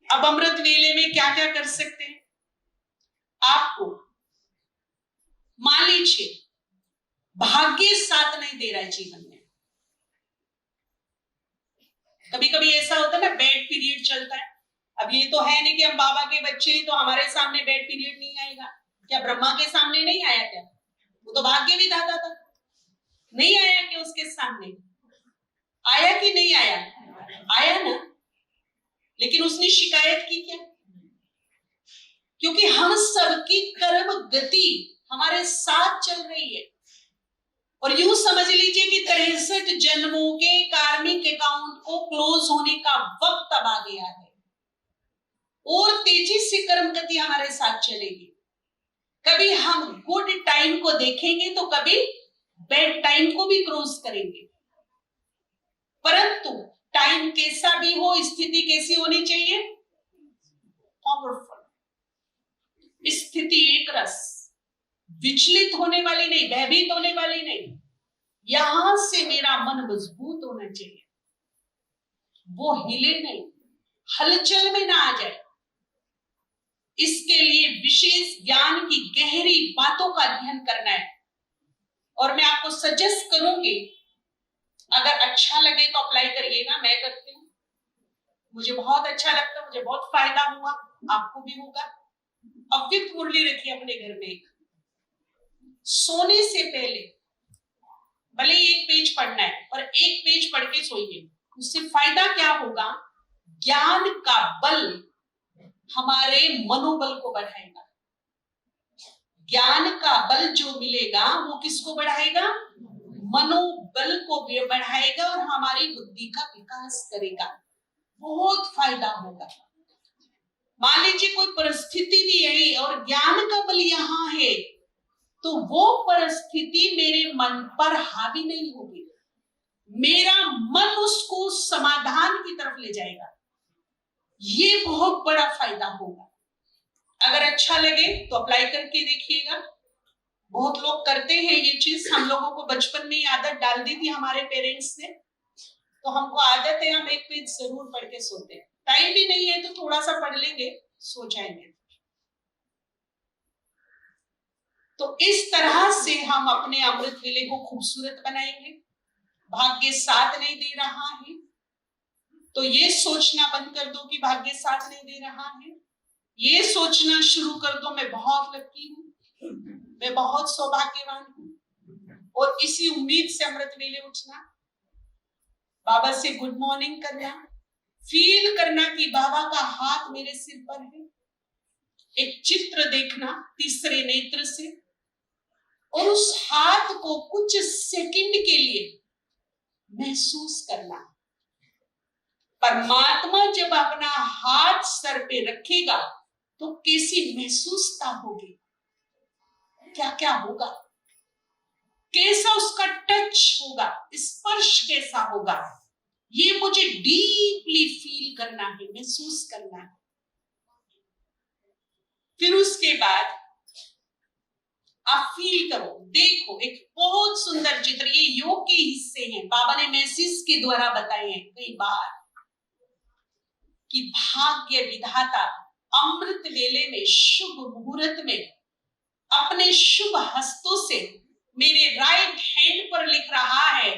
अब अमृत वेले में क्या क्या कर सकते हैं? आपको मान लीजिए भाग्य साथ नहीं दे रहा है जीवन में, कभी कभी ऐसा होता है ना, बैड पीरियड चलता है। अब ये तो है नहीं कि हम बाबा के बच्चे हैं तो हमारे सामने बैड पीरियड नहीं आएगा। क्या ब्रह्मा के सामने नहीं आया? क्या वो तो भाग्य विधाता था, नहीं आया कि उसके सामने आया कि नहीं आया? आया ना। लेकिन उसने शिकायत की क्या? क्योंकि हम सबकी कर्म गति हमारे साथ चल रही है। और यूं समझ लीजिए कि 63 जन्मों के कार्मिक अकाउंट को क्लोज होने का वक्त अब आ गया है, और तेजी से कर्म गति हमारे साथ चलेगी। कभी हम गुड टाइम को देखेंगे तो कभी बैड टाइम को भी क्रॉस करेंगे। परंतु टाइम कैसा भी हो, स्थिति कैसी होनी चाहिए? पावरफुल स्थिति, एक रस, विचलित होने वाली नहीं, भयभीत होने वाली नहीं। यहां से मेरा मन मजबूत होना चाहिए, वो हिले नहीं, हलचल में ना आ जाए। इसके लिए विशेष ज्ञान की गहरी बातों का अध्ययन करना है। और मैं आपको सजेस्ट करूंगी, अगर अच्छा लगे तो अप्लाई करिएगा। मैं करती हूँ, मुझे बहुत अच्छा लगता है, मुझे बहुत फायदा हुआ, आपको भी होगा। अव्यक्त मुरली रखिए अपने घर में। सोने से पहले भले ही एक पेज पढ़ना है, पर एक पेज पढ़ के सोइए। उससे फायदा क्या होगा? ज्ञान का बल हमारे मनोबल को बढ़ाएगा। ज्ञान का बल जो मिलेगा वो किसको बढ़ाएगा? मनोबल को भी बढ़ाएगा और हमारी बुद्धि का विकास करेगा। बहुत फायदा होगा। मान लीजिए कोई परिस्थिति भी यही और ज्ञान का बल यहाँ है, तो वो परिस्थिति मेरे मन पर हावी नहीं होगी, मेरा मन उसको समाधान की तरफ ले जाएगा। ये बहुत बड़ा फायदा होगा। अगर अच्छा लगे तो अप्लाई करके देखिएगा। बहुत लोग करते हैं ये चीज। हम लोगों को बचपन में ही आदत डाल दी थी हमारे पेरेंट्स ने, तो हमको आदत है, हम एक पेज जरूर पढ़ के सोते हैं। टाइम भी नहीं है तो थोड़ा सा पढ़ लेंगे, सो जाएंगे। तो इस तरह से हम अपने अमृत वेले को खूबसूरत बनाएंगे। भाग्य साथ नहीं दे रहा है तो ये सोचना बंद कर दो कि भाग्य साथ नहीं दे रहा है। ये सोचना शुरू कर दो, मैं बहुत लकी हूँ, मैं बहुत सौभाग्यवान हूँ। और इसी उम्मीद से अमृत वेले उठना, बाबा से गुड मॉर्निंग करना, फील करना कि बाबा का हाथ मेरे सिर पर है, एक चित्र देखना तीसरे नेत्र से, और उस हाथ को कुछ सेकंड के लिए महसूस करना। परमात्मा जब अपना हाथ सर पे रखेगा तो कैसी महसूसता होगी, क्या क्या होगा, कैसा उसका टच होगा, स्पर्श कैसा होगा, ये मुझे डीपली फील करना है, महसूस करना है। फिर उसके बाद आप फील करो, देखो एक बहुत सुंदर चित्र, ये योग के हिस्से हैं, बाबा ने मैसेज के द्वारा बताए हैं कई बार कि भाग्य विधाता अमृत वेले में शुभ मुहूर्त में अपने शुभ हस्तों से मेरे राइट हैंड पर लिख रहा है,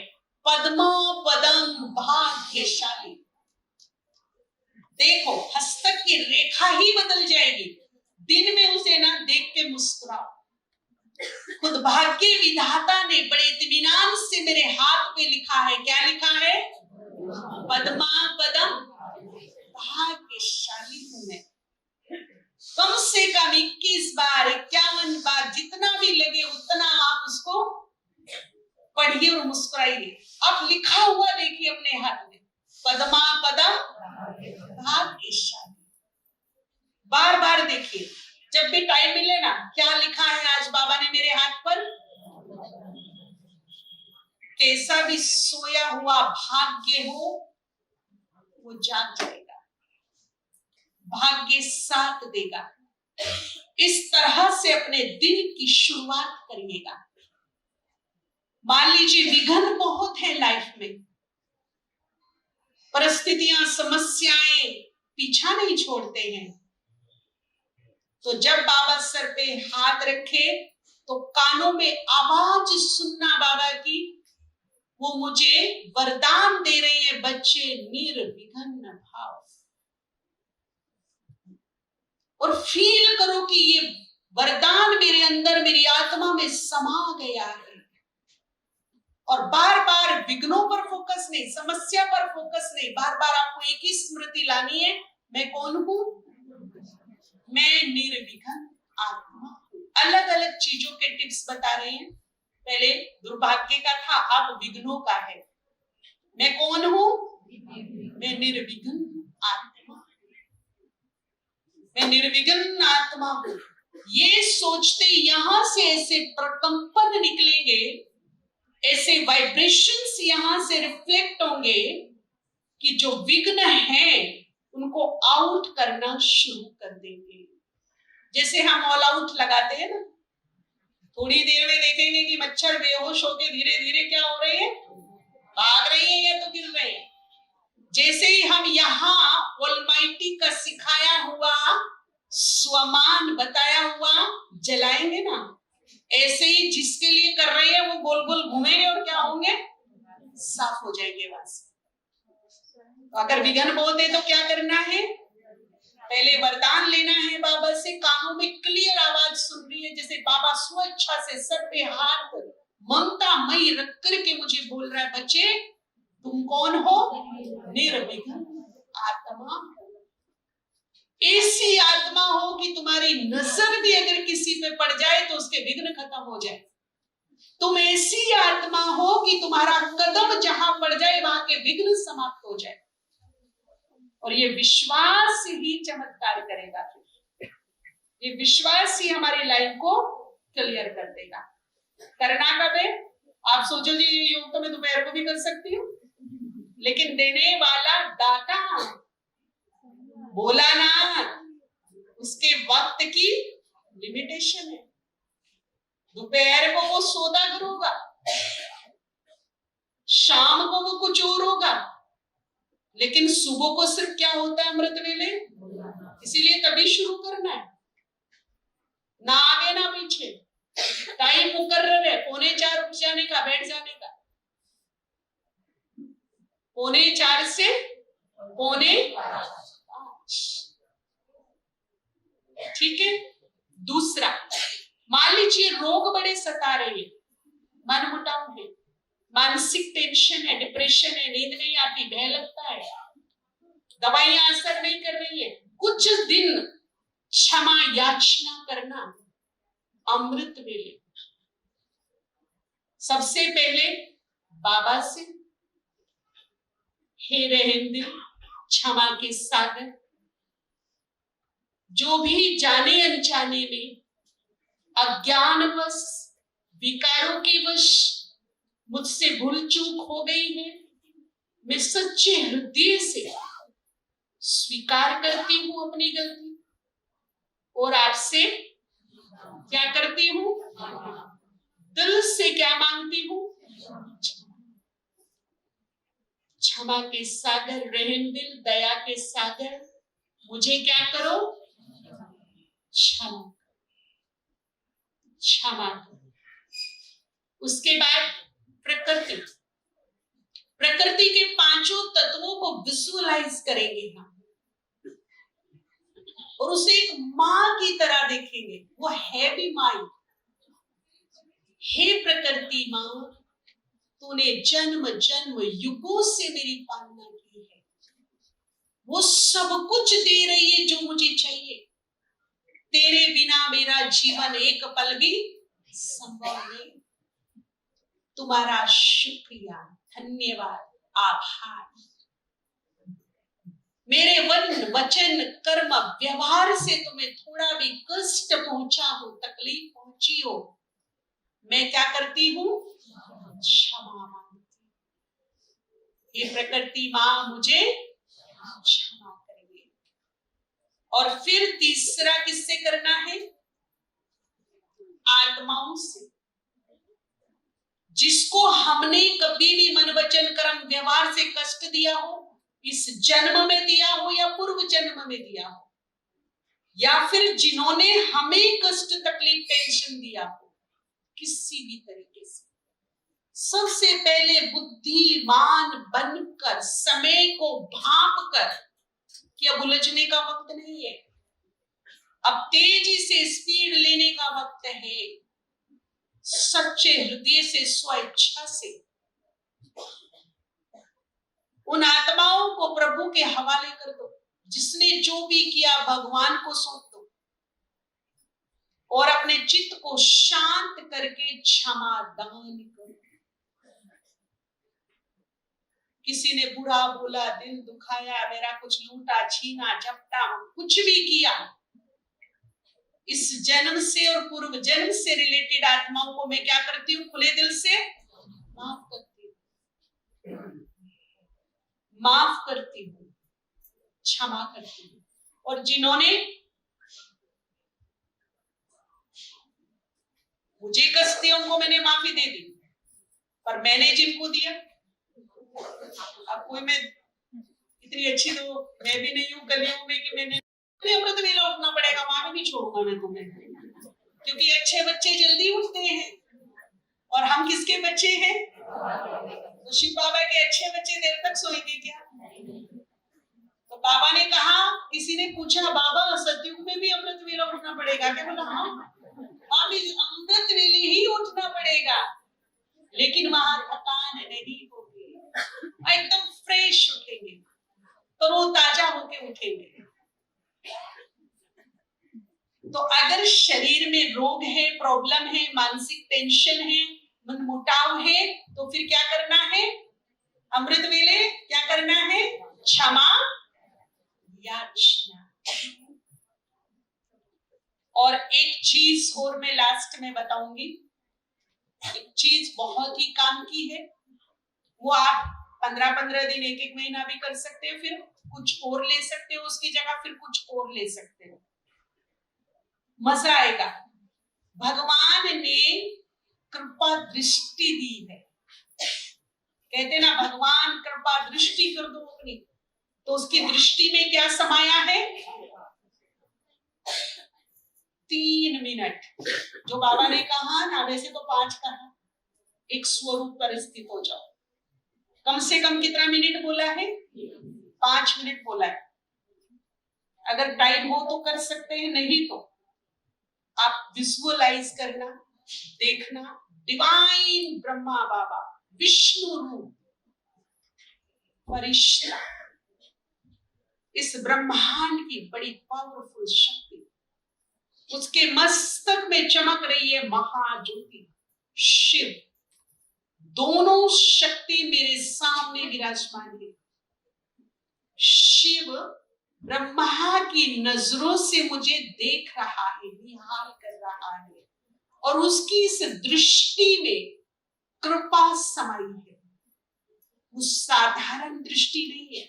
पद्मा पदम भाग्यशाली। देखो हस्तक की रेखा ही बदल जाएगी। दिन में उसे ना देख के मुस्कुराओ। खुद भाग्य विधाता ने बड़े इत्मीनान से मेरे हाथ पे लिखा है, क्या लिखा है? पद्मा पदम भाग्यशाली हूं मैं। कम से कम 21 बार 51 बार जितना भी लगे उतना आप उसको पढ़िए और मुस्कुराइए। अब लिखा हुआ देखिए अपने हाथ में, पद्मा पदम भाग्यशाली। बार बार देखिए, जब भी टाइम मिले ना, क्या लिखा है आज बाबा ने मेरे हाथ पर। कैसा भी सोया हुआ भाग्य हो वो जाग जाएगा, भाग्य साथ देगा। इस तरह से अपने दिन की शुरुआत करिएगा। मान लीजिए विघ्न बहुत है लाइफ में, परिस्थितियां समस्याएं पीछा नहीं छोड़ते हैं, तो जब बाबा सर पे हाथ रखे तो कानों में आवाज सुनना बाबा की, वो मुझे वरदान दे रही है, बच्चे निर्विघ्न भाव। और फील करो कि ये वरदान मेरे अंदर, मेरी आत्मा में समा गया है। और बार बार विघ्नों पर फोकस नहीं, समस्या पर फोकस नहीं, बार बार आपको एक ही स्मृति लानी है, मैं कौन हूं? मैं निर्विघ्न आत्मा हूं। अलग अलग चीजों के टिप्स बता रहे हैं। पहले दुर्भाग्य का था, अब विघ्नों का है। मैं कौन हूं? मैं निर्विघ्न आत्मा, मैं निर्विघ्न आत्मा हूं। ये सोचते यहां से ऐसे प्रकंपन निकलेंगे, ऐसे वाइब्रेशंस यहां से रिफ्लेक्ट होंगे कि जो विघ्न है उनको आउट करना शुरू कर देंगे। जैसे हम ऑल आउट लगाते हैं ना, थोड़ी देर में देखेंगे कि मच्छर बेहोश होकर धीरे धीरे क्या हो रहे हैं, भाग रहे हैं या तो गिर रहे हैं। जैसे ही हम यहाँ ऑलमाइटी का सिखाया हुआ स्वमान बताया हुआ जलाएंगे ना, ऐसे ही जिसके लिए कर रहे हैं वो गोल गोल घूमेंगे और क्या होंगे, साफ हो जाएंगे वहां से। तो अगर विघ्न बहुत है तो क्या करना है, पहले वरदान लेना है बाबा से। कानों में क्लियर आवाज सुन रही है, जैसे बाबा स्वेच्छा से सर पे हाथ ममता मई रख करके मुझे बोल रहा है, बच्चे तुम कौन हो, निर्विघ्न आत्मा। ऐसी आत्मा हो कि तुम्हारी नजर भी अगर किसी पे पड़ जाए तो उसके विघ्न खत्म हो जाए। तुम ऐसी आत्मा हो कि तुम्हारा कदम जहां पड़ जाए वहां के विघ्न समाप्त हो जाए। और ये विश्वास ही चमत्कार करेगा, ये विश्वास ही हमारी लाइफ को क्लियर कर देगा। करना कब है, आप सोचो जी ये योग तो मैं दोपहर को भी कर सकती हूँ, लेकिन देने वाला दाता बोला ना, उसके वक्त की लिमिटेशन है। दोपहर को वो सौदागर होगा, शाम को वो कुछ और होगा, लेकिन सुबह को सिर्फ क्या होता है, अमृत वेले। इसीलिए तभी शुरू करना है, ना आगे ना पीछे। टाइम मुकर्रर है, 3:45 उठ जाने का, बैठ जाने का, 4:45 से 4:45। ठीक है। दूसरा, मान लीजिए रोग बड़े सता रहे हैं, मन मुटाव है, मानसिक टेंशन है, डिप्रेशन है, नींद नहीं आती, भय लगता है, दवाइयां असर नहीं कर रही है, कुछ दिन क्षमा याचना करना अमृत वेले। सबसे पहले बाबा से, हे रहमदिल क्षमा के सागर, जो भी जाने अनजाने में अज्ञानवश विकारों के वश मुझसे भूल चूक हो गई है, मैं सच्चे हृदय से स्वीकार करती हूं अपनी गलती और आपसे क्या करती हूं, दिल से क्या मांगती हूं, क्षमा के सागर, रहमदिल दया के सागर, मुझे क्या करो, क्षमा क्षमा। उसके बाद प्रकृति, प्रकृति के 5 तत्वों को विजुअलाइज करेंगे हम और उसे एक मां की तरह देखेंगे, वो है भी मां। हे प्रकृति मां, तूने जन्म जन्म युगों से मेरी पालना की है, वो सब कुछ दे रही है जो मुझे चाहिए। तेरे बिना मेरा जीवन एक पल भी संभव नहीं। तुम्हारा शुक्रिया, धन्यवाद, आभार। मेरे वचन कर्म व्यवहार से तुम्हें थोड़ा भी कष्ट पहुंचा हो, तकलीफ पहुंची हो, मैं क्या करती हूं, क्षमा मांगती। ये प्रकृति मां मुझे क्षमा करेगी। और फिर तीसरा किससे करना है, आत्माओं से, जिसको हमने कभी भी मन वचन कर्म व्यवहार से कष्ट दिया हो, इस जन्म में दिया हो या पूर्व जन्म में दिया हो, या फिर जिन्होंने हमें कष्ट तकलीफ टेंशन दिया हो किसी भी तरीके से, सबसे पहले बुद्धिमान बनकर समय को भांप कर कि अब उलझने का वक्त नहीं है, अब तेजी से स्पीड लेने का वक्त है। सच्चे हृदय से स्वेच्छा से उन आत्माओं को प्रभु के हवाले कर दो, जिसने जो भी किया भगवान को सौंप दो और अपने चित्त को शांत करके क्षमा दान करो। किसी ने बुरा बोला, दिल दुखाया, मेरा कुछ लूटा छीना झपटा कुछ भी किया, इस जन्म से और पूर्व जन्म से रिलेटेड आत्माओं को मैं क्या करती हूँ, खुले दिल से माफ करती हूँ, माफ करती हूँ, क्षमा करती हूँ। और जिन्होंने मुझे कष्ट दिया उनको मैंने माफी दे दी, पर मैंने जिनको दिया, अब कोई मैं इतनी अच्छी तो मैं भी नहीं हूँ गलियों में कि मैंने अमृत वेला उठना पड़ेगा, वहां भी नहीं छोड़ूंगा मैं तुम्हें, क्योंकि अच्छे बच्चे जल्दी उठते हैं और हम किसके बच्चे हैं? तो शिव बाबा के अच्छे बच्चे देर तक सोएंगे क्या? तो बाबा ने कहा, किसी ने पूछा बाबा सतयुग में भी अमृत वेला उठना पड़ेगा क्या? बोला हाँ, वहां भी अमृत वेले ही उठना पड़ेगा, लेकिन वहां थकान नहीं होगी, एकदम फ्रेश उठेंगे, तरोताजा होके उठेंगे। तो अगर शरीर में रोग है, प्रॉब्लम है, मानसिक टेंशन है, मनमुटाव है, तो फिर क्या करना है? अमृत वेले क्या करना है? क्षमा याचना। और एक चीज और मैं लास्ट में बताऊंगी, एक चीज बहुत ही काम की है, वो आप 15-15 दिन, 1-1 महीना भी कर सकते हो, फिर कुछ और ले सकते हो उसकी जगह, फिर कुछ और ले सकते हो, मजा आएगा। भगवान ने कृपा दृष्टि दी है, कहते ना भगवान कृपा दृष्टि कर दो अपनी, तो उसकी दृष्टि में क्या समाया है? 3 मिनट, जो बाबा ने कहा ना, वैसे तो 5 कहा, एक स्वरूप पर स्थित हो जाओ। कम से कम कितना मिनट बोला है? 5 मिनट बोला है। अगर टाइम हो तो कर सकते हैं, नहीं तो आप विजुअलाइज करना, देखना, डिवाइन ब्रह्मा बाबा, विष्णु रूप फरिश्ता, इस ब्रह्मांड की बड़ी पावरफुल शक्ति, उसके मस्तक में चमक रही है महाज्योति शिव, दोनों शक्ति मेरे सामने विराजमान है। शिव ब्रह्मा की नजरों से मुझे देख रहा है, निहाल कर रहा है, और उसकी इस दृष्टि में कृपा समाई है। वो साधारण दृष्टि नहीं है,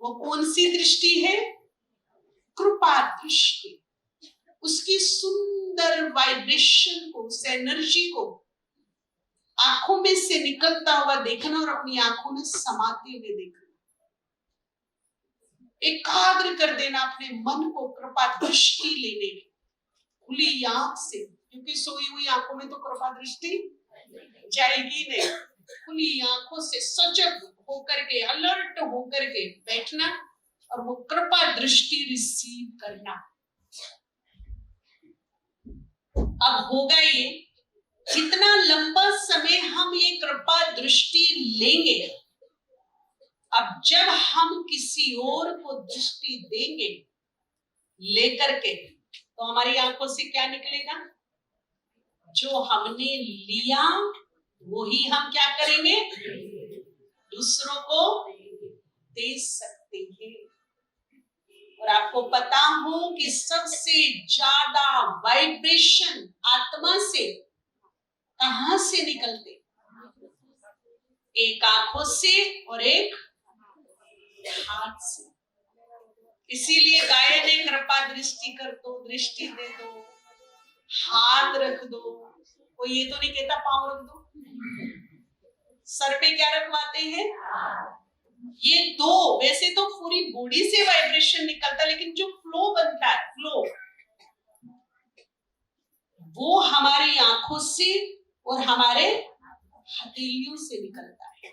वो कौन सी दृष्टि है? कृपा दृष्टि। उसकी सुंदर वाइब्रेशन को, उस एनर्जी को आंखों में से निकलता हुआ देखना और अपनी आंखों में समाते हुए देखना, एकाग्र कर देना अपने मन को कृपा दृष्टि लेने में, खुली आंख से, क्योंकि सोई हुई आंखों में तो कृपा दृष्टि जाएगी नहीं। खुली आंखों से सजग होकर के, अलर्ट होकर के बैठना और वो कृपा दृष्टि रिसीव करना। अब होगा ये, कितना लंबा समय हम ये कृपा दृष्टि लेंगे। अब जब हम किसी और को दृष्टि देंगे लेकर के, तो हमारी आंखों से क्या निकलेगा? जो हमने लिया वही हम क्या करेंगे? दूसरों को दे सकते हैं। और आपको पता हो कि सबसे ज्यादा वाइब्रेशन आत्मा से कहां से निकलते? एक आंखों से और एक हाथ से। इसीलिए गाय ने कृपा दृष्टि कर दो, दृष्टि दे दो, हाथ रख दो, कोई ये तो नहीं कहता पांव रख दो। सर पे क्या रखवाते हैं? ये दो, वैसे तो पूरी बॉडी से वाइब्रेशन निकलता है, लेकिन जो फ्लो बनता है, फ्लो, वो हमारी आंखों से और हमारे हथेलियों से निकलता है।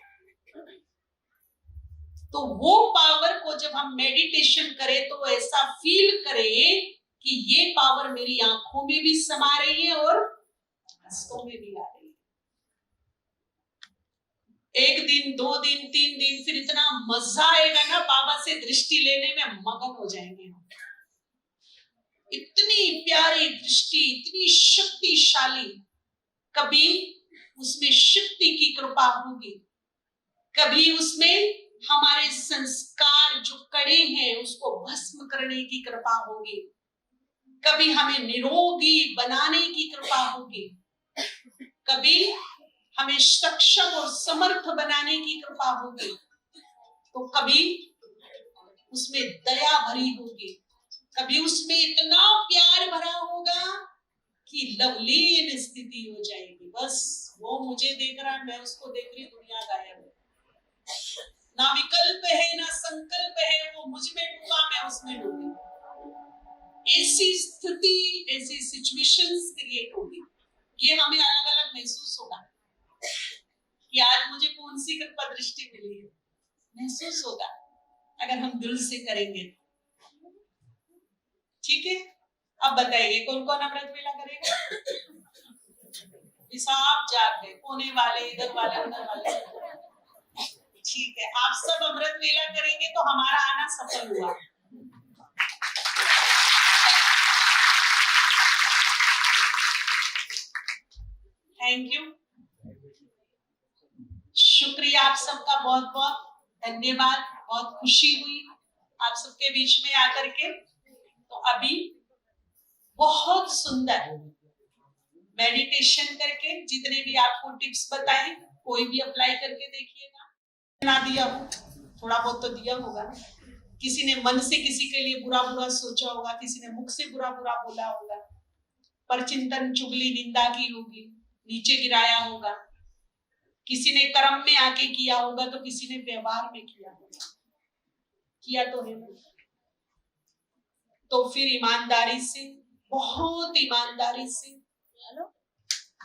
तो वो पावर को जब हम मेडिटेशन करें तो ऐसा फील करें कि ये पावर मेरी आंखों में भी समा रही है और हस्तों में भी आ रही है। 1 दिन, 2 दिन, 3 दिन, फिर इतना मजा आएगा ना, बाबा से दृष्टि लेने में मगन हो जाएंगे हम। इतनी प्यारी दृष्टि, इतनी शक्तिशाली। कभी उसमें शक्ति की कृपा होगी, कभी उसमें हमारे संस्कार जो कड़े हैं उसको भस्म करने की कृपा होगी, कभी हमें निरोगी बनाने की कृपा होगी, कभी हमें सक्षम और समर्थ बनाने की कृपा होगी, तो कभी उसमें दया भरी होगी, कभी उसमें इतना प्यार भरा होगा कि लवलीन स्थिति हो जाएगी। बस वो मुझे देख रहा है, मैं उसको देख रही, दुनिया गायब है। ना विकल्प है, ना संकल्प है, वो मुझ में डूबा, मैं उसमें डूबी। ऐसी स्थिति, ऐसी सिचुएशंस क्रिएट होगी, ये हमें अलग अलग महसूस होगा कि आज मुझे कौन सी कृपा दृष्टि मिली है, महसूस होगा अगर हम दिल से करेंगे। ठीक है, अब बताइए कौन कौन अमृत वेला करेगा? हिसाब जाग गए, कोने वाले, इधर वाले, उधर वाले। ठीक है, आप सब अमृत वेला करेंगे तो हमारा आना सफल हुआ। थैंक यू, शुक्रिया आप सबका, बहुत बहुत धन्यवाद, बहुत खुशी हुई आप सबके बीच में आकर के। तो अभी बहुत सुंदर मेडिटेशन करके जितने भी आपको टिप्स बताए, कोई भी अप्लाई करके देखिएगा। ना दिया हो, थोड़ा बहुत तो दिया होगा ना। किसी ने मन से किसी के लिए बुरा बुरा सोचा होगा, किसी ने मुख से बुरा बुरा बोला होगा, पर चिंतन चुगली निंदा की होगी, नीचे गिराया होगा, किसी ने कर्म में आके किया होगा तो किसी ने व्यवहार में किया होगा, किया तो है। तो फिर ईमानदारी से, बहुत ईमानदारी से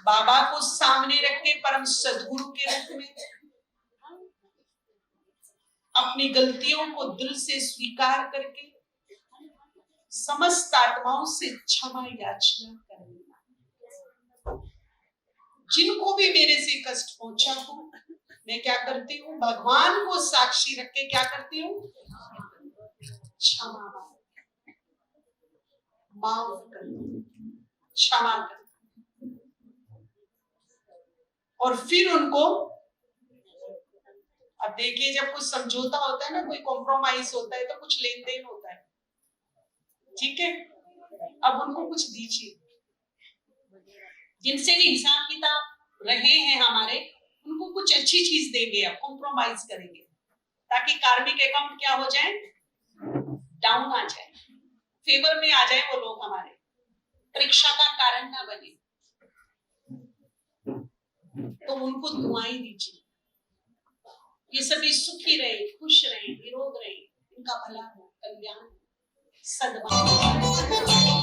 बाबा को सामने रख के, परम सदगुरु के रूप में अपनी गलतियों को दिल से स्वीकार करके समस्त आत्माओं से क्षमा याचना करना। जिनको भी मेरे से कष्ट पहुंचा हो, मैं क्या करती हूँ, भगवान को साक्षी रख के क्या करती हूँ, क्षमा माफ कर, क्षमा कर। और फिर उनको, अब देखिए जब कुछ समझौता होता है ना, कोई कॉम्प्रोमाइज होता है तो कुछ लेन देन होता है, ठीक है। अब उनको कुछ दीजिए, जिनसे भी हिसाब किताब रहे हैं हमारे, उनको कुछ अच्छी चीज देंगे, अब कॉम्प्रोमाइज करेंगे ताकि कार्मिक अकाउंट क्या हो जाए, डाउन आ जाए, फेवर में आ जाए वो लोग, हमारे परीक्षा का कारण ना बने। तो उनको दुआएं दीजिए, ये सभी सुखी रहे, खुश रहे, निरोग रहे, इनका भला हो, कल्याण, सद्भाव।